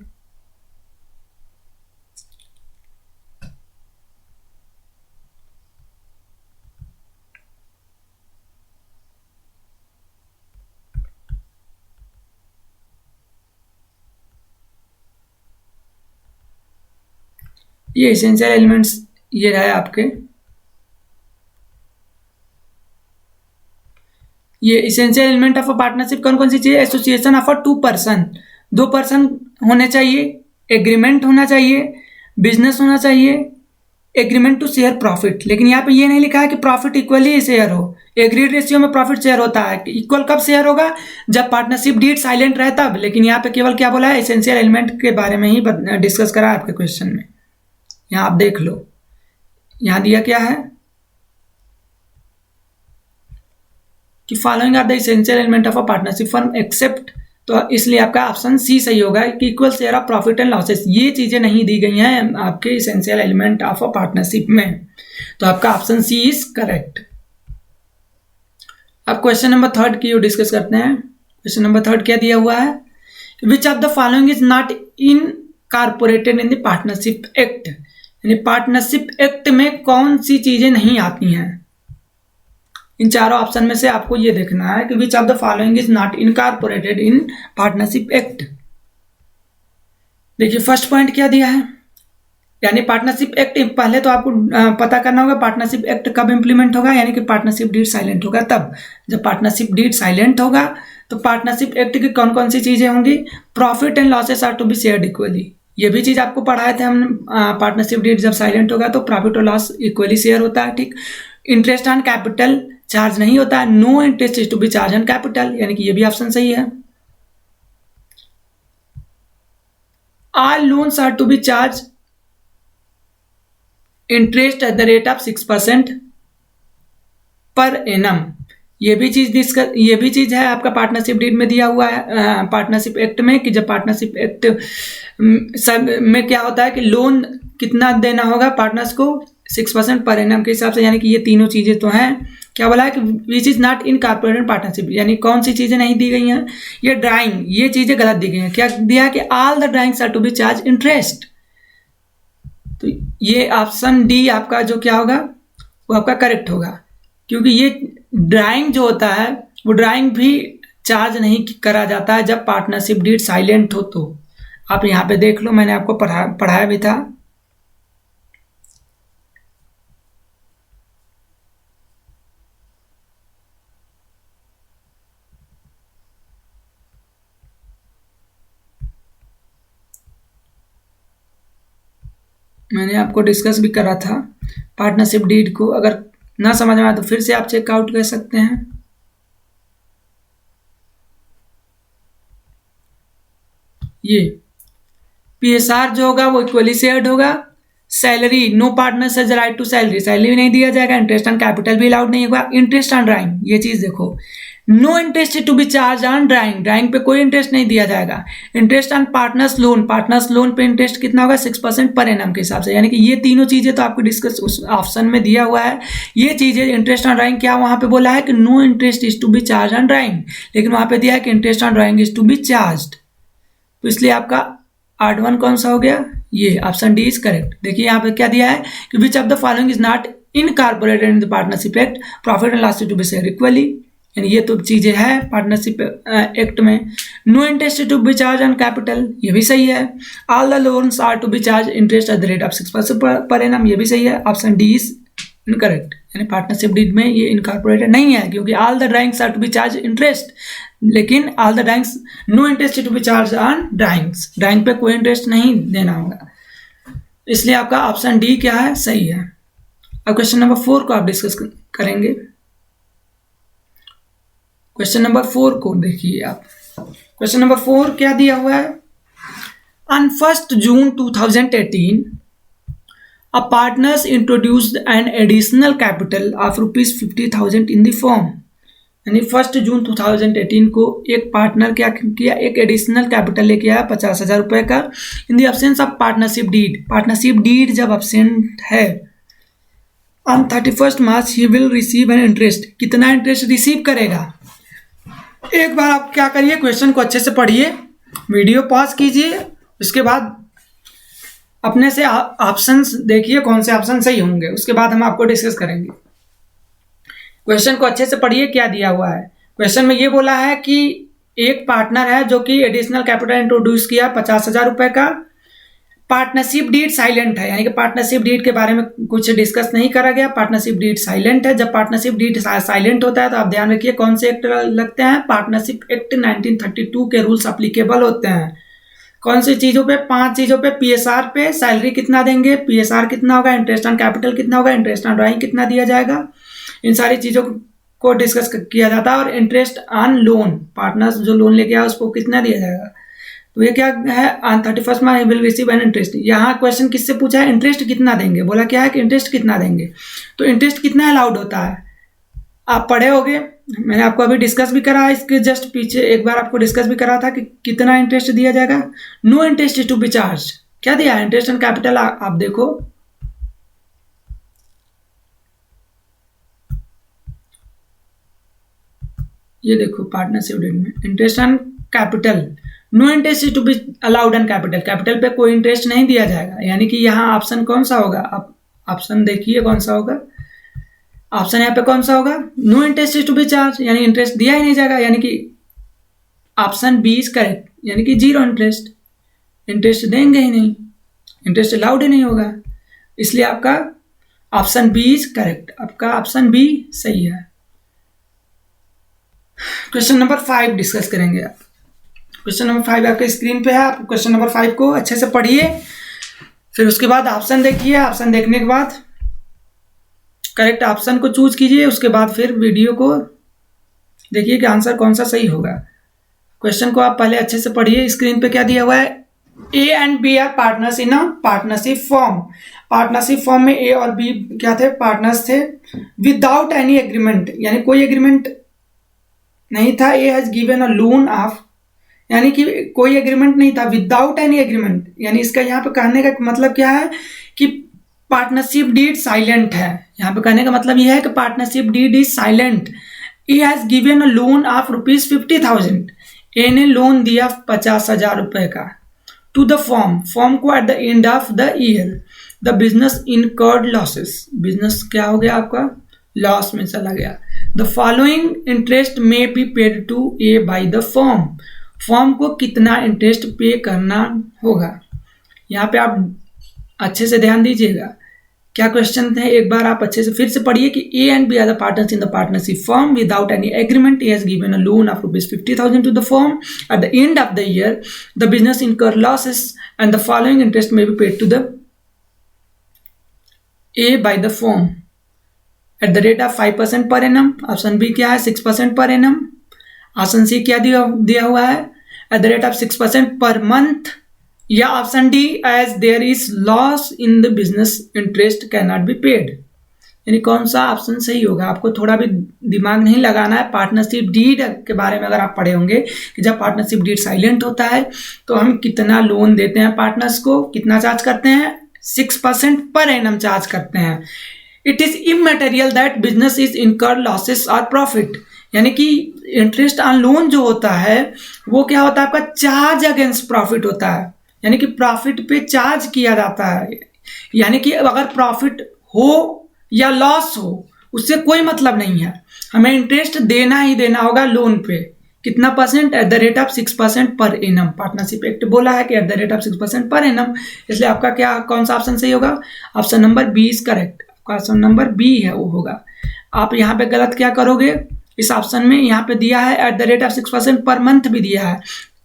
ये इसेंशियल एलिमेंट्स ये रहे आपके, ये essential element of a partnership कौन कौन सी चीज, association of a 2 person, 2 person होने चाहिए, एग्रीमेंट होना चाहिए, बिजनेस होना चाहिए, एग्रीमेंट टू शेयर प्रॉफिट। लेकिन यहाँ पे ये नहीं लिखा है कि प्रॉफिट इक्वली शेयर हो। एग्रीड रेशियो में प्रॉफिट शेयर होता है, इक्वल कब शेयर होगा, जब पार्टनरशिप डीड साइलेंट रहे तब। लेकिन यहाँ पे केवल क्या बोला है, एसेंशियल एलिमेंट के बारे में ही डिस्कस करा है आपके क्वेश्चन में। यहाँ आप देख लो, यहाँ दिया क्या है कि following are the essential element of a partnership firm except, तो इसलिए आपका ऑप्शन सी सही होगा कि equal share of profit and losses. ये चीजें नहीं दी गई हैं आपके essential element of a partnership में, तो आपका ऑप्शन सी इज करेक्ट। अब क्वेश्चन नंबर 3 की डिस्कस करते हैं। क्वेश्चन नंबर 3 क्या दिया हुआ है, विच of the following is not incorporated in the partnership act, यानी पार्टनरशिप एक्ट में कौन सी चीजें नहीं आती हैं। इन चारों ऑप्शन में से आपको ये देखना है कि which of the following is not incorporated in partnership act. देखिए फर्स्ट पॉइंट क्या दिया है, यानी पार्टनरशिप एक्ट, पहले तो आपको पता करना होगा पार्टनरशिप एक्ट कब इंप्लीमेंट होगा, यानी कि पार्टनरशिप डीड साइलेंट होगा तब। जब पार्टनरशिप डीड साइलेंट होगा तो पार्टनरशिप एक्ट की कौन कौन सी चीजें होंगी, profit and losses are to be shared equally. ये भी चीज आपको पढ़ाए थे हम, पार्टनरशिप डीड जब साइलेंट होगा तो प्रॉफिट और लॉस इक्वली शेयर होता है, ठीक। इंटरेस्ट ऑन कैपिटल चार्ज नहीं होता है, no interest is to be charge on capital, यानी कि ये भी ऑप्शन सही है। All loans are to be charge interest at the rate of 6% per annum, ये भी चीज है आपका पार्टनरशिप डीड में दिया हुआ है, पार्टनरशिप एक्ट में, कि जब पार्टनरशिप एक्ट में क्या होता है कि लोन कितना देना होगा पार्टनर्स को, 6% पर एनम के हिसाब से। यानी कि ये तीनों चीजें तो हैं। क्या बोला है कि which is not incorporated partnership, यानी कौन सी चीजें नहीं दी गई हैं, ये ड्राइंग, ये चीजें गलत दी गई हैं। क्या दिया है कि all the drawings are to be charge interest, तो ये ऑप्शन डी आपका जो क्या होगा वो आपका करेक्ट होगा, क्योंकि ये ड्राइंग जो होता है वो ड्राइंग भी चार्ज नहीं करा जाता है जब पार्टनरशिप डीड साइलेंट हो। तो आप यहाँ पे देख लो, मैंने आपको पढ़ाया भी था। मैंने आपको डिस्कस भी करा था पार्टनरशिप डीड को। अगर ना समझ में आए तो फिर से आप चेकआउट कर सकते हैं। ये पीएसआर जो होगा वो इक्वली शेयर्ड होगा। Salary, no partner has right to salary, salary भी नहीं दिया जाएगा। इंटरेस्ट ऑन कैपिटल भी अलाउड नहीं होगा। इंटरेस्ट ऑन ड्राइंग, ये चीज देखो, no interest to be charge on drawing, drawing पे कोई इंटरेस्ट नहीं दिया जाएगा। Interest on partners loan, partners loan पे इंटरेस्ट कितना होगा 6% पर एनम के हिसाब से। यानी कि ये तीनों चीजें तो आपको डिस्कस उस ऑप्शन में दिया हुआ है। ये चीजें इंटरेस्ट ऑन ड्राइंग क्या वहां पे बोला है कि no interest is to be charge on drawing, लेकिन वहां पे दिया है कि interest on drawing is to be charge. तो इसलिए आपका आर्ट वन कौन सा हो गया, ये ऑप्शन डी इज करेक्ट। देखिए यहाँ पे क्या दिया है कि which of the following is not incorporated in the partnership act, profit and loss to be share equally, यानी ये तो चीजें हैं पार्टनरशिप एक्ट में। No interest to be charge on capital, ये भी सही है। All the loans are to be charge interest at the rate of 6% per annum, ये भी सही है। ऑप्शन डी इज इनकरेक्ट, यानी पार्टनरशिप डीड में ये इनकॉर्पोरेटेड नहीं है, क्योंकि all the drawings are to be charge interest, लेकिन all the drawings no interest to be charge on drawings, drawing पे कोई इंटरेस्ट नहीं देना होगा। इसलिए आपका ऑप्शन डी क्या है, सही है। अब क्वेश्चन नंबर 4 को आप डिस्कस करेंगे। क्वेश्चन नंबर 4 को देखिए आप। क्वेश्चन नंबर 4 क्या दिया हुआ है, on 1 June 2018 a partners introduced an additional capital of ₹50,000 in the firm, यानी 1 जून 2018 को एक पार्टनर क्या किया, एक एडिशनल कैपिटल लेके आया 50,000 रुपए का। In the absence of partnership deed, partnership deed जब एब्सेंट है, on 31 March he will receive an interest, कितना इंटरेस्ट रिसीव करेगा। एक बार आप क्या करिए, क्वेश्चन को अच्छे से पढ़िए, वीडियो पॉज कीजिए, उसके बाद अपने से ऑप्शंस देखिए कौन से ऑप्शन सही होंगे, उसके बाद हम आपको डिस्कस करेंगे। क्वेश्चन को अच्छे से पढ़िए, क्या दिया हुआ है। क्वेश्चन में ये बोला है कि एक पार्टनर है जो कि एडिशनल कैपिटल इंट्रोड्यूस किया 50,000 रुपए का। पार्टनरशिप डीड साइलेंट है, यानी कि पार्टनरशिप डीड के बारे में कुछ डिस्कस नहीं करा गया। पार्टनरशिप डीड साइलेंट है। जब पार्टनरशिप डीड साइलेंट होता है तो आप ध्यान रखिए कौन से एक्ट लगते हैं, पार्टनरशिप एक्ट 1932 के रूल्स अप्लीकेबल होते हैं। कौन सी चीजों पे, 5 चीजों पे, पीएसआर पे, सैलरी कितना देंगे, पीएसआर कितना होगा, इंटरेस्ट ऑन कैपिटल कितना होगा, इंटरेस्ट ऑन ड्राइंग कितना दिया जाएगा, इन सारी चीजों को डिस्कस किया जाता है। और इंटरेस्ट ऑन लोन, पार्टनर्स जो लोन लेके आया उसको कितना दिया जाएगा। तो ये क्या है, on 31 March will receive an interest. यहाँ क्वेश्चन किससे पूछा है, इंटरेस्ट कितना देंगे, बोला क्या है कि इंटरेस्ट कितना देंगे। तो इंटरेस्ट कितना अलाउड होता है आप पढ़े होगे, मैंने आपको अभी डिस्कस भी करा है, इसके जस्ट पीछे एक बार आपको डिस्कस भी करा था कि कितना इंटरेस्ट दिया जाएगा। No interest to be charge, क्या दिया है, इंटरेस्ट ऑन कैपिटल। आप देखो ये देखो पार्टनरशिप डीड में interest on capital, no interest to be allowed on capital, capital पे कोई इंटरेस्ट नहीं दिया जाएगा। यानी कि यहाँ ऑप्शन कौन सा होगा, आप ऑप्शन देखिए कौन सा होगा। ऑप्शन यहाँ पे कौन सा होगा, no interest to be charge, यानी इंटरेस्ट दिया ही नहीं जाएगा, यानी कि ऑप्शन बी इज करेक्ट, यानी कि 0 इंटरेस्ट, इंटरेस्ट देंगे ही नहीं, इंटरेस्ट अलाउड ही नहीं होगा। इसलिए आपका ऑप्शन बी इज करेक्ट, आपका ऑप्शन बी सही है। क्वेश्चन नंबर 5 डिस्कस करेंगे आप। क्वेश्चन नंबर 5 आपके स्क्रीन पे है, आप क्वेश्चन नंबर 5 को अच्छे से पढ़िए, फिर उसके बाद ऑप्शन देखिए, ऑप्शन देखने के बाद करेक्ट ऑप्शन को चूज कीजिए, उसके बाद फिर वीडियो को देखिए कि आंसर कौन सा सही होगा। क्वेश्चन को आप पहले अच्छे से पढ़िए। स्क्रीन पे क्या दिया हुआ है, A and B are partners in a partnership firm. Partnership form में ए और बी क्या थे, पार्टनर्स थे। विदाउट एनी एग्रीमेंट, यानी कोई एग्रीमेंट नहीं था। ए has given a loan of, यानी कि कोई एग्रीमेंट नहीं था। विदाउट एनी एग्रीमेंट, यानी इसका यहाँ पे कहने का मतलब क्या है कि पार्टनरशिप डीड साइलेंट है। यहाँ पे कहने का मतलब यह है कि partnership deed is silent. A has given a loan of ₹50,000, A ने लोन दिया 50,000 रुपए का टू द फॉर्म को at the end of the year. The business incurred losses, business क्या हो गया आपका, लॉस में चला गया। The following interest may be paid to A by the firm को कितना इंटरेस्ट पे करना होगा। यहाँ पे आप अच्छे से ध्यान दीजिएगा क्या क्वेश्चन थे, एक बार आप अच्छे से फिर से पढ़िए कि A and B are the partners in the partnership firm without any agreement. A has given a loan of ₹50,000 to the firm at the end of the year. The business incur losses and the following interest may be paid to the A by the firm at the rate of 5% per annum. Option B क्या है 6% per annum. Option C क्या दिया हुआ है eight the rate of 6% per month. या option D as there is loss in the business interest can not be paid. यानी कौन सा ऑप्शन सही होगा? आपको थोड़ा भी दिमाग नहीं लगाना है। पार्टनरशिप डीड के बारे में अगर आप पढ़े होंगे कि जब पार्टनरशिप डीड साइलेंट होता है तो हम कितना लोन देते हैं पार्टनर्स को, कितना चार्ज करते हैं 6% पर एनम चार्ज करते हैं। It is immaterial that business is इनकर लॉसेस और प्रॉफिट। यानी कि इंटरेस्ट ऑन लोन जो होता है वो क्या होता है आपका चार्ज अगेंस्ट प्रॉफिट होता है। यानी कि प्रॉफिट पे चार्ज किया जाता है। यानी कि अगर प्रॉफिट हो या लॉस हो उससे कोई मतलब नहीं है, हमें इंटरेस्ट देना ही देना होगा लोन पे। कितना percent? Eight the rate of 6% per annum. Partnership act बोला है कि eight the rate of 6% per annum, इसलिए आपका क्या कौन सा ऑप्शन सही होगा? Option number B is correct. आपका ऑप्शन नंबर बी है वो होगा। आप यहाँ पे गलत क्या करोगे इस ऑप्शन में? यहाँ पे दिया है eight the rate of 6% per month भी दिया है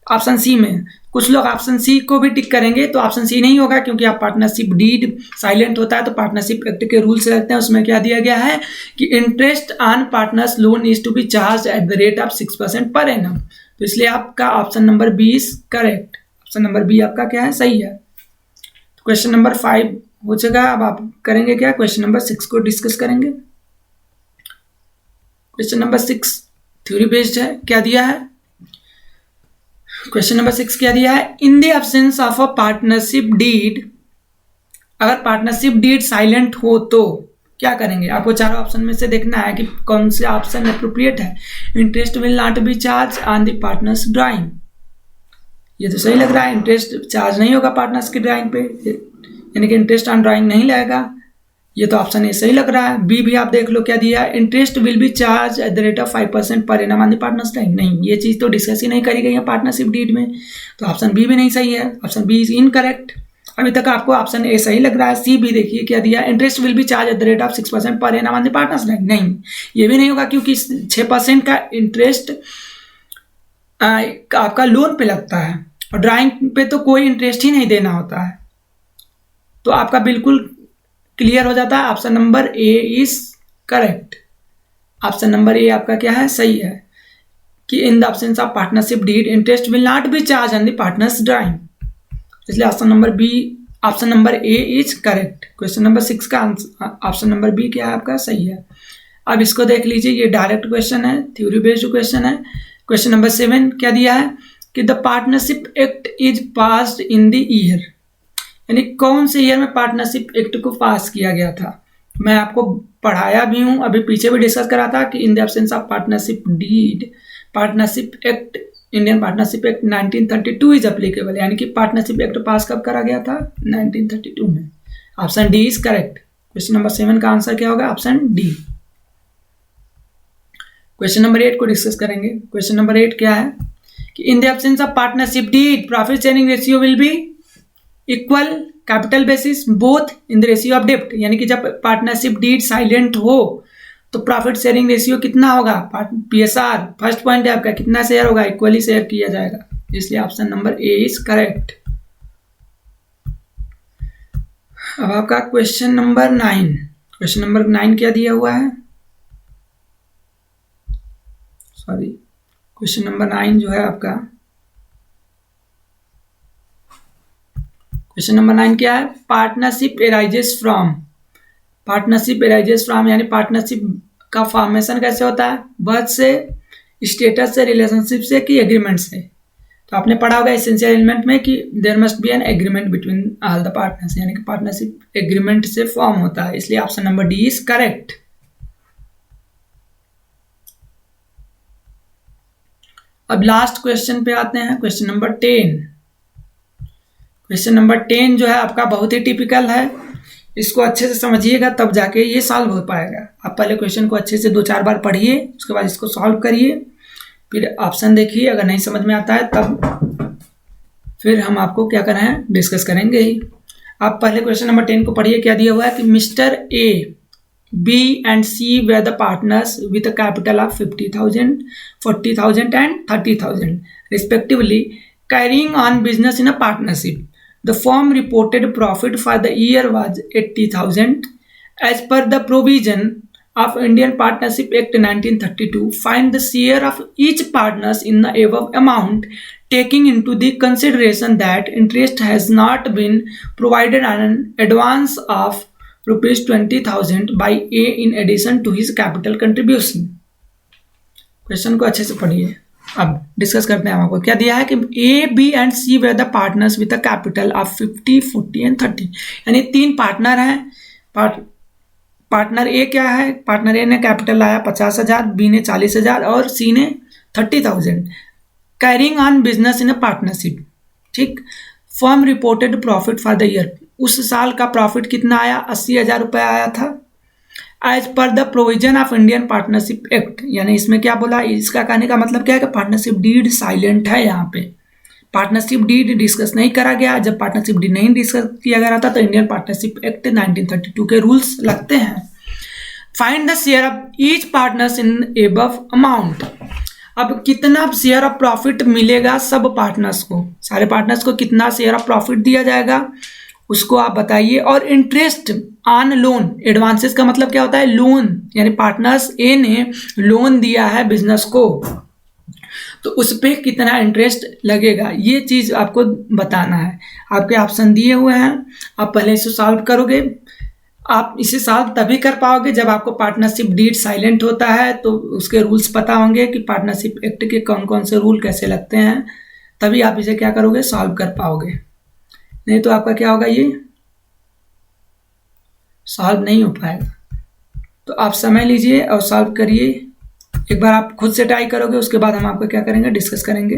ऑप्शन सी में। कुछ लोग ऑप्शन सी को भी टिक करेंगे तो ऑप्शन सी नहीं होगा, क्योंकि आप पार्टनरशिप डीड साइलेंट होता है तो पार्टनरशिप एक्ट के रूल से लगते हैं। उसमें क्या दिया गया है कि interest on partners loan is to be charge at the rate of 6% per annum. तो इसलिए आपका option number B is correct. Option number B आपका क्या है? सही है। तो क्वेश्चन नंबर 5 हो चुका। अब आप करेंगे क्या? क्वेश्चन नंबर 6 को डिस्कस करेंगे। क्वेश्चन नंबर 6 थ्योरी बेस्ड है। क्या दिया है क्वेश्चन नंबर 6? क्या दिया है? In the absence of a partnership deed, अगर पार्टनरशिप डीड साइलेंट हो तो क्या करेंगे? आपको चारों ऑप्शन में से देखना है कि कौन से ऑप्शन अप्रोप्रिएट है। Interest will not be charge on the partners drawing, ये तो सही लग रहा है। इंटरेस्ट चार्ज नहीं होगा पार्टनर्स की ड्राइंग पे, यानी कि इंटरेस्ट ऑन ड्राइंग नहीं लगेगा, ये तो ऑप्शन ए सही लग रहा है। बी भी आप देख लो क्या दिया है, interest will be charge at the rate of 5% per annum on the partners drawing. नहीं, ये चीज तो डिस्कस ही नहीं करी गई है पार्टनरशिप डीड में, तो ऑप्शन बी भी नहीं सही है। Option B is incorrect. अभी तक आपको ऑप्शन ए सही लग रहा है। सी भी देखिए क्या दिया, interest will be charge at the rate of 6% per annum on the partners drawing. नहीं, ये भी नहीं होगा, क्योंकि 6% का इंटरेस्ट आपका लोन पे लगता है और ड्राइंग पे तो कोई इंटरेस्ट ही नहीं देना होता है। तो आपका बिल्कुल क्लियर हो जाता है। Option number A is correct. Option number A आपका क्या है? सही है कि in the options of partnership deed interest will not be charge on the partners drawing, इसलिए option number B, option number A is correct. Question number 6 का option number B क्या है आपका? सही है। अब इसको देख लीजिए, ये डायरेक्ट क्वेश्चन है, थ्योरी बेस्ड क्वेश्चन है। क्वेश्चन नंबर 7 क्या दिया है कि the partnership act is passed in the year, यानी कौन से ईयर में पार्टनरशिप एक्ट को पास किया गया था। मैं आपको पढ़ाया भी हूं, अभी पीछे भी डिस्कस करा था कि in the absence of partnership deed partnership act, Indian partnership act 1932 is applicable, यानी कि पार्टनरशिप एक्ट पास कब करा गया था? 1932 में। Option D is correct. Question number 7 का आंसर क्या होगा? Option D. क्वेश्चन नंबर 8 को डिस्कस करेंगे। क्वेश्चन नंबर 8 क्या है कि in the absence of partnership deed profit sharing ratio will be equal capital basis both in the ratio of डेप्ट, यानी कि जब पार्टनरशिप डीड साइलेंट हो तो प्रॉफिट शेयरिंग रेशियो कितना होगा? पीएसआर फर्स्ट पॉइंट है आपका, कितना शेयर होगा? इक्वली शेयर किया जाएगा, इसलिए option number A is correct. अब आपका क्वेश्चन नंबर 9, क्वेश्चन नंबर 9 क्या दिया हुआ है? सॉरी, क्वेश्चन नंबर 9 जो है आपका, क्वेश्चन नंबर 9 क्या है? Partnership arises from, partnership arises from यानी पार्टनरशिप का फॉर्मेशन कैसे होता है? बर्थ से, स्टेटस से, रिलेशनशिप से कि एग्रीमेंट से। तो आपने पढ़ा होगा एसेंशियल एलिमेंट में कि there must be an agreement between all the partners, यानी कि पार्टनरशिप एग्रीमेंट से फॉर्म होता है, इसलिए option number D is correct. अब लास्ट क्वेश्चन पे आते हैं, क्वेश्चन नंबर 10। क्वेश्चन नंबर 10 जो है आपका बहुत ही टिपिकल है, इसको अच्छे से समझिएगा तब जाके ये सॉल्व हो पाएगा। आप पहले क्वेश्चन को अच्छे से 2-4 बार पढ़िए, उसके बाद इसको सॉल्व करिए, फिर ऑप्शन देखिए, अगर नहीं समझ में आता है तब फिर हम आपको क्या कर रहे हैं डिस्कस करेंगे ही। आप पहले क्वेश्चन नंबर 10 को पढ़िए। क्या दिया हुआ है कि mister A, B and C were the partners with a capital of 50,000, 40,000 and 30,000 respectively carrying on business in a partnership. The firm reported profit for the year was 80,000 As per the provision of Indian Partnership Act 1932, find the share of each partners in the above amount, taking into the consideration that interest has not been provided on an advance of rupees 20,000 by A in addition to his capital contribution. Question को अच्छे से पढ़िए। अब discuss करते हैं। हम आपको क्या दिया है कि A, B and C were the partners with a capital of 50, 40 and 30, यानी 3 पार्टनर हैं। पार्टनर ए क्या है? पार्टनर ए ने कैपिटल लाया 50,000, बी ने 40,000 और सी ने 30,000, carrying on business in a partnership. ठीक। Firm reported profit for the year, उस साल का प्रॉफिट कितना आया? 80,000 रुपये आया था। As per the provision of Indian partnership act, यानी इसमें क्या बोला? इसका कहने का मतलब क्या है कि पार्टनरशिप डीड साइलेंट है। यहाँ पे पार्टनरशिप डीड डिस्कस नहीं करा गया। जब पार्टनरशिप डीड नहीं डिस्कस किया गया था तो इंडियन पार्टनरशिप एक्ट 1932 के रूल्स लगते हैं। Find the share of each partners in above amount. अब कितना शेयर ऑफ प्रॉफिट मिलेगा सब पार्टनर्स को? सारे पार्टनर्स को कितना शेयर ऑफ प्रॉफिट दिया जाएगा उसको आप बताइए। और इंटरेस्ट ऑन लोन, एडवांसेस का मतलब क्या होता है? लोन, यानी पार्टनर्स ए ने लोन दिया है बिजनेस को तो उस पर कितना इंटरेस्ट लगेगा, ये चीज़ आपको बताना है। आपके ऑप्शन दिए हुए हैं, आप पहले इसे सॉल्व करोगे। आप इसे सॉल्व तभी कर पाओगे जब आपको पार्टनरशिप डीड साइलेंट होता है, तो उसके रूल्स पता होंगे कि पार्टनरशिप एक्ट के कौन कौन से रूल कैसे लगते हैं, तभी आप इसे क्या करोगे? सॉल्व कर पाओगे। नहीं तो आपका क्या होगा? ये सॉल्व नहीं हो पाएगा। तो आप समय लीजिए और सॉल्व करिए। एक बार आप खुद से ट्राई करोगे, उसके बाद हम आपको क्या करेंगे? डिस्कस करेंगे।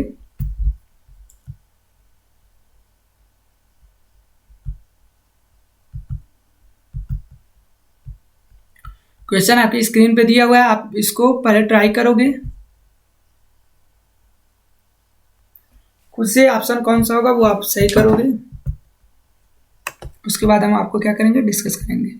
क्वेश्चन आपकी स्क्रीन पे दिया हुआ है, आप इसको पहले ट्राई करोगे खुद से। ऑप्शन कौन सा होगा वो आप सही करोगे, उसके बाद हम आपको क्या करेंगे? डिस्कस करेंगे।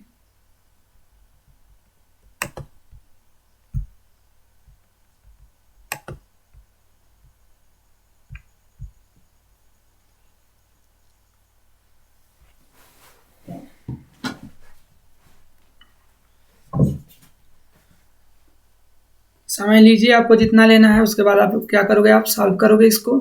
समय लीजिए आपको जितना लेना है, उसके बाद आप क्या करोगे? आप सॉल्व करोगे इसको।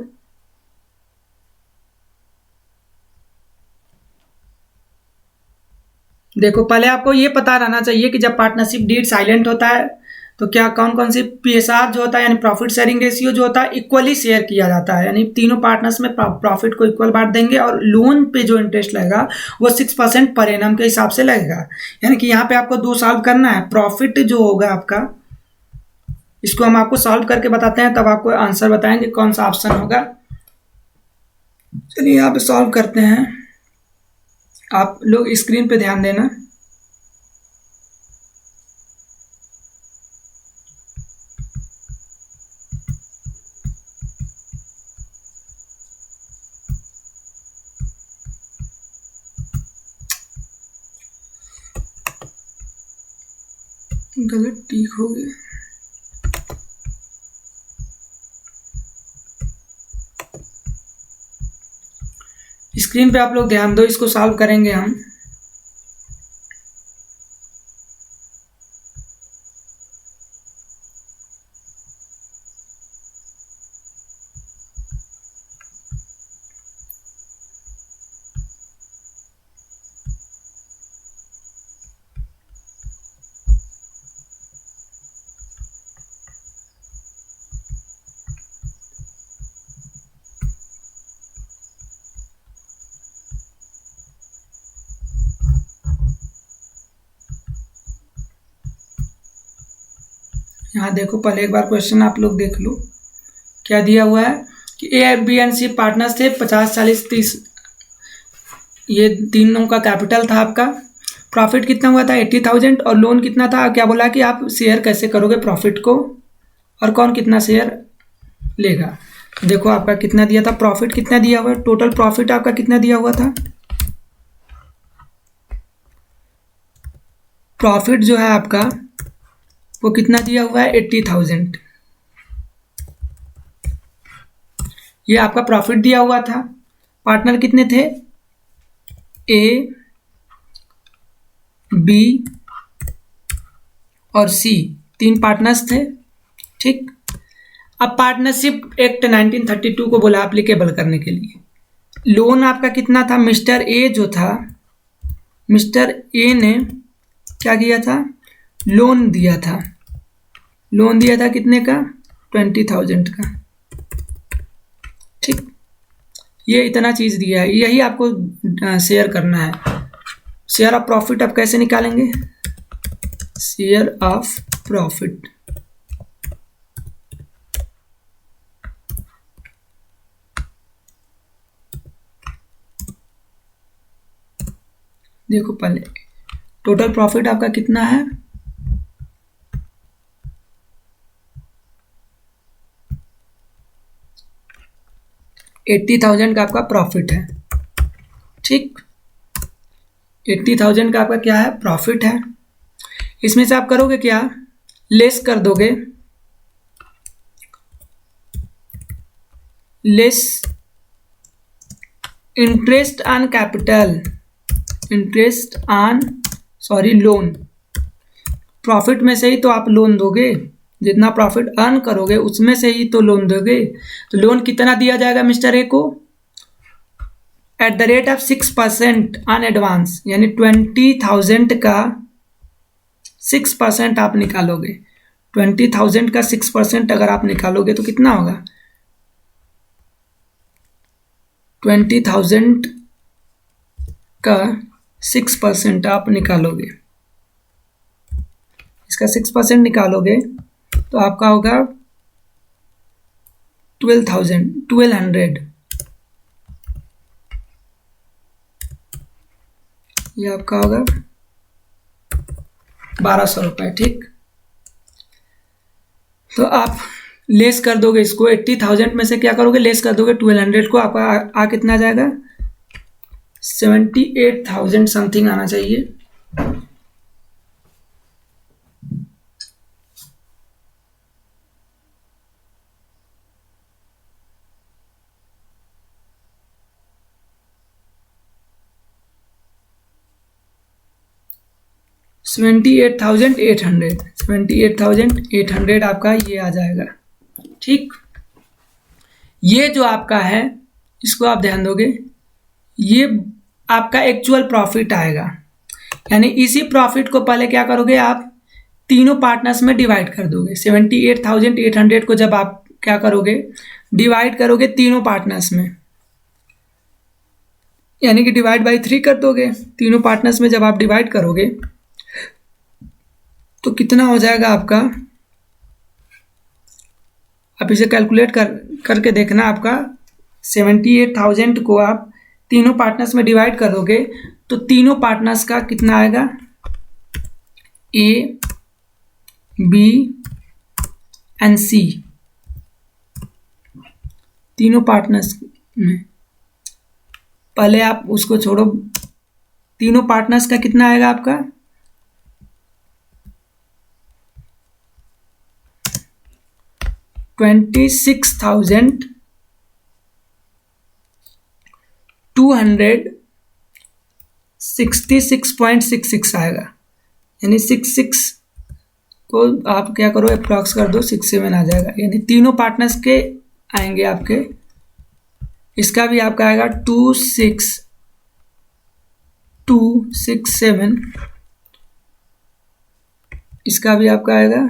देखो, पहले आपको ये पता रहना चाहिए कि जब पार्टनरशिप डीड साइलेंट होता है तो क्या कौन कौन सी पीएसआर जो होता है, यानी प्रॉफिट शेयरिंग रेशियो जो होता है, इक्वली शेयर किया जाता है। यानी तीनों पार्टनर्स में प्रॉफिट को इक्वल बांट देंगे और लोन पे जो इंटरेस्ट लगेगा वो 6% पर एनम के हिसाब से लगेगा। यानी कि यहाँ पे आपको 2 सॉल्व करना है। प्रॉफिट जो होगा आपका, इसको हम आपको सॉल्व करके बताते हैं, तब आपको आंसर बताएंगे कौन सा ऑप्शन होगा। चलिए यहाँ पे सॉल्व करते हैं। आप लोग स्क्रीन पे ध्यान देना। गलत टिक हो गया। स्क्रीन पे आप लोग ध्यान दो, इसको सॉल्व करेंगे हम। यहाँ देखो, पहले एक बार क्वेश्चन आप लोग देख लो। क्या दिया हुआ है कि A, B and C partners थे, 50, 40, 30, ये तीनों का कैपिटल था आपका। प्रॉफिट कितना हुआ था? 80,000। और लोन कितना था? क्या बोला कि आप शेयर कैसे करोगे प्रॉफिट को, और कौन कितना शेयर लेगा। देखो आपका कितना दिया था, प्रॉफिट कितना दिया हुआ है, टोटल प्रॉफिट आपका कितना दिया हुआ था। प्रॉफिट जो है आपका वो कितना दिया हुआ है? 80,000। ये आपका प्रॉफिट दिया हुआ था। पार्टनर कितने थे? ए, बी और सी, 3 पार्टनर्स थे। ठीक, अब पार्टनरशिप एक्ट 1932 को बोला एप्लीकेबल करने के लिए। लोन आपका कितना था? मिस्टर ए जो था, मिस्टर ए ने क्या किया था? लोन दिया था। लोन दिया था कितने का? 20,000 का। ठीक, ये इतना चीज दिया है, यही आपको शेयर करना है। शेयर ऑफ प्रॉफिट आप कैसे निकालेंगे? शेयर ऑफ प्रॉफिट, देखो पहले टोटल प्रॉफिट आपका कितना है? $80,000 का आपका प्रॉफिट है। ठीक, 80,000 का आपका क्या है? प्रॉफिट है। इसमें से आप करोगे क्या? लेस कर दोगे, less interest on capital, interest on loan. Profit में से ही तो आप लोन दोगे, जितना प्रॉफिट अर्न करोगे उसमें से ही तो लोन दोगे। तो लोन कितना दिया जाएगा मिस्टर ए को? At the rate of 6% on advance, यानी 20,000 का 6% आप निकालोगे। 20,000 का 6% अगर आप निकालोगे तो कितना होगा? 20,000 का 6% आप निकालोगे, इसका 6% निकालोगे तो आपका होगा 1200। ये आपका होगा 1200 रुपये। ठीक, तो आप लेस कर दोगे इसको, 80,000 में से क्या करोगे? लेस कर दोगे 1200 को, आपका आ कितना जाएगा? 78,000 समथिंग आना चाहिए। $78,800 आपका ये आ जाएगा। ठीक, ये जो आपका है इसको आप ध्यान दोगे, ये आपका एक्चुअल प्रॉफिट आएगा। यानी इसी प्रॉफिट को पहले क्या करोगे? आप तीनों पार्टनर्स में डिवाइड कर दोगे। 78,800 को जब आप क्या करोगे? डिवाइड करोगे तीनों पार्टनर्स में, यानी कि डिवाइड बाई 3 कर दोगे। तीनों पार्टनर्स में जब आप डिवाइड करोगे तो कितना हो जाएगा आपका? आप इसे कैलकुलेट करके देखना। आपका 78,000 को आप तीनों पार्टनर्स में डिवाइड करोगे तो तीनों पार्टनर्स का कितना आएगा? ए, बी एंड सी, तीनों पार्टनर्स में। पहले आप उसको छोड़ो, तीनों पार्टनर्स का कितना आएगा आपका? 26,266.66 आएगा। यानी 66 को आप क्या करो? अप्रॉक्स कर दो, 67 आ जाएगा। यानी तीनों पार्टनर्स के आएंगे आपके। इसका भी आपका आएगा 26,267। इसका भी आपका आएगा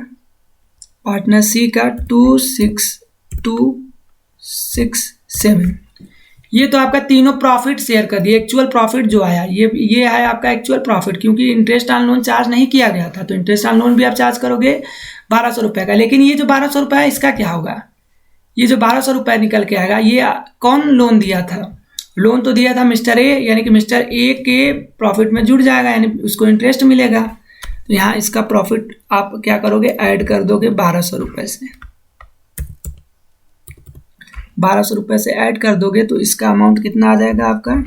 पार्टनर सी का 26,267। ये तो आपका तीनों प्रॉफिट शेयर कर दिए। एक्चुअल प्रॉफिट जो आया ये है आपका एक्चुअल प्रॉफिट, क्योंकि इंटरेस्ट ऑन लोन चार्ज नहीं किया गया था। तो इंटरेस्ट ऑन लोन भी आप चार्ज करोगे 1,200 रुपये का। लेकिन ये जो 1,200 रुपये है इसका क्या होगा? ये जो 1,200 रुपये निकल के आएगा, ये कौन लोन दिया था? लोन तो दिया था मिस्टर ए, यानी कि मिस्टर ए के प्रॉफिट में जुड़ जाएगा, यानी उसको इंटरेस्ट मिलेगा। तो यहाँ इसका प्रॉफिट आप क्या करोगे? ऐड कर दोगे 1,200 रुपये से। 1,200 रुपये से ऐड कर दोगे तो इसका अमाउंट कितना आ जाएगा आपका?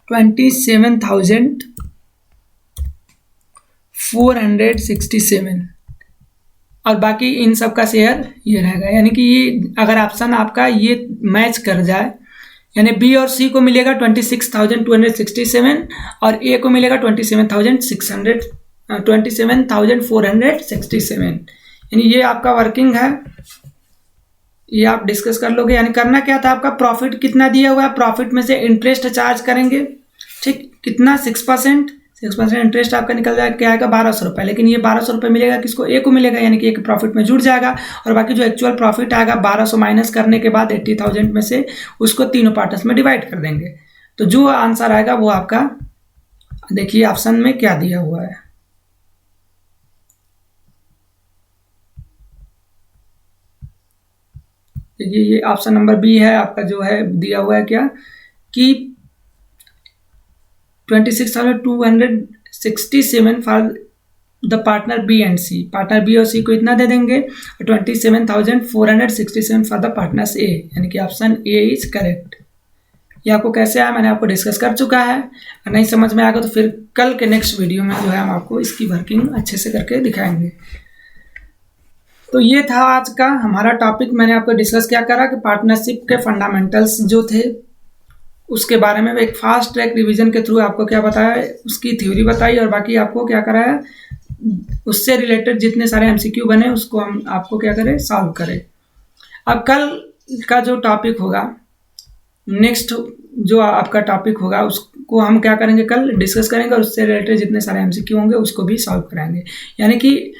$27,267 467 और बाकी इन सब का शेयर ये रहेगा। यानी कि ये अगर ऑप्शन आपका ये मैच कर जाए, यानी बी और सी को मिलेगा 26,267 और ए को मिलेगा 27,467, यानी ये आपका वर्किंग है, ये आप डिस्कस कर लोगे। यानी करना क्या था, आपका प्रॉफिट कितना दिया हुआ है, प्रॉफिट में से इंटरेस्ट चार्ज करेंगे, ठीक, कितना 6% इंटरेस्ट आपका निकल जाएगा, क्या आएगा 1200 रुपये। लेकिन ये 1200 रुपये मिलेगा किसको, ए को मिलेगा, यानी कि एक प्रॉफिट में जुड़ जाएगा। और बाकी जो एक्चुअल प्रॉफिट आएगा 1200 माइनस करने के बाद 80,000 में से उसको तीनों पार्ट्स में डिवाइड कर देंगे। तो जो आंसर आएगा वो आपका, देखिए ऑप्शन में क्या दिया हुआ है, देखिए ये ऑप्शन नंबर बी है आपका, जो है दिया हुआ है क्या कि 26,267 for the partner B and C, partner B और सी को इतना दे देंगे, और 27,467 फॉर द पार्टनर्स ए, यानी कि ऑप्शन ए इज करेक्ट। ये आपको कैसे आया मैंने आपको डिस्कस कर चुका है, अगर नहीं समझ में आएगा तो फिर कल के नेक्स्ट वीडियो में जो है हम आपको इसकी वर्किंग अच्छे से करके दिखाएंगे। तो ये था आज का हमारा टॉपिक, मैंने आपको डिस्कस क्या करा कि पार्टनरशिप के फंडामेंटल्स जो थे उसके बारे में एक फास्ट ट्रैक रिवीजन के थ्रू आपको क्या बताया, उसकी थ्योरी बताई, और बाकी आपको क्या करा है, उससे रिलेटेड जितने सारे एमसीक्यू बने उसको हम आपको क्या करें, सॉल्व करें। अब कल का जो टॉपिक होगा, नेक्स्ट जो आपका टॉपिक होगा उसको हम क्या करेंगे, कल डिस्कस करेंगे, और उससे रिलेटेड जितने सारे एमसीक्यू होंगे उसको भी सॉल्व कराएंगे। यानी कि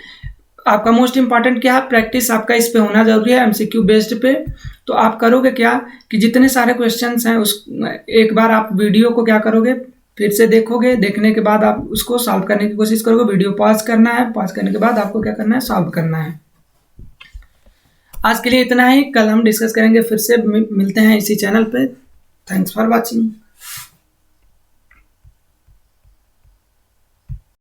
आपका मोस्ट इंपॉर्टेंट क्या है, प्रैक्टिस आपका इस पे होना जरूरी है, एमसीक्यू बेस्ड पे। तो आप करोगे क्या कि जितने सारे क्वेश्चंस हैं उस एक बार आप वीडियो को क्या करोगे, फिर से देखोगे, देखने के बाद आप उसको सॉल्व करने की कोशिश करोगे। वीडियो पॉज करना है, पॉज करने के बाद आपको क्या करना है, सॉल्व करना है। आज के लिए इतना ही, कल हम डिस्कस करेंगे, फिर से मिलते हैं इसी चैनल पे। Thanks for watching.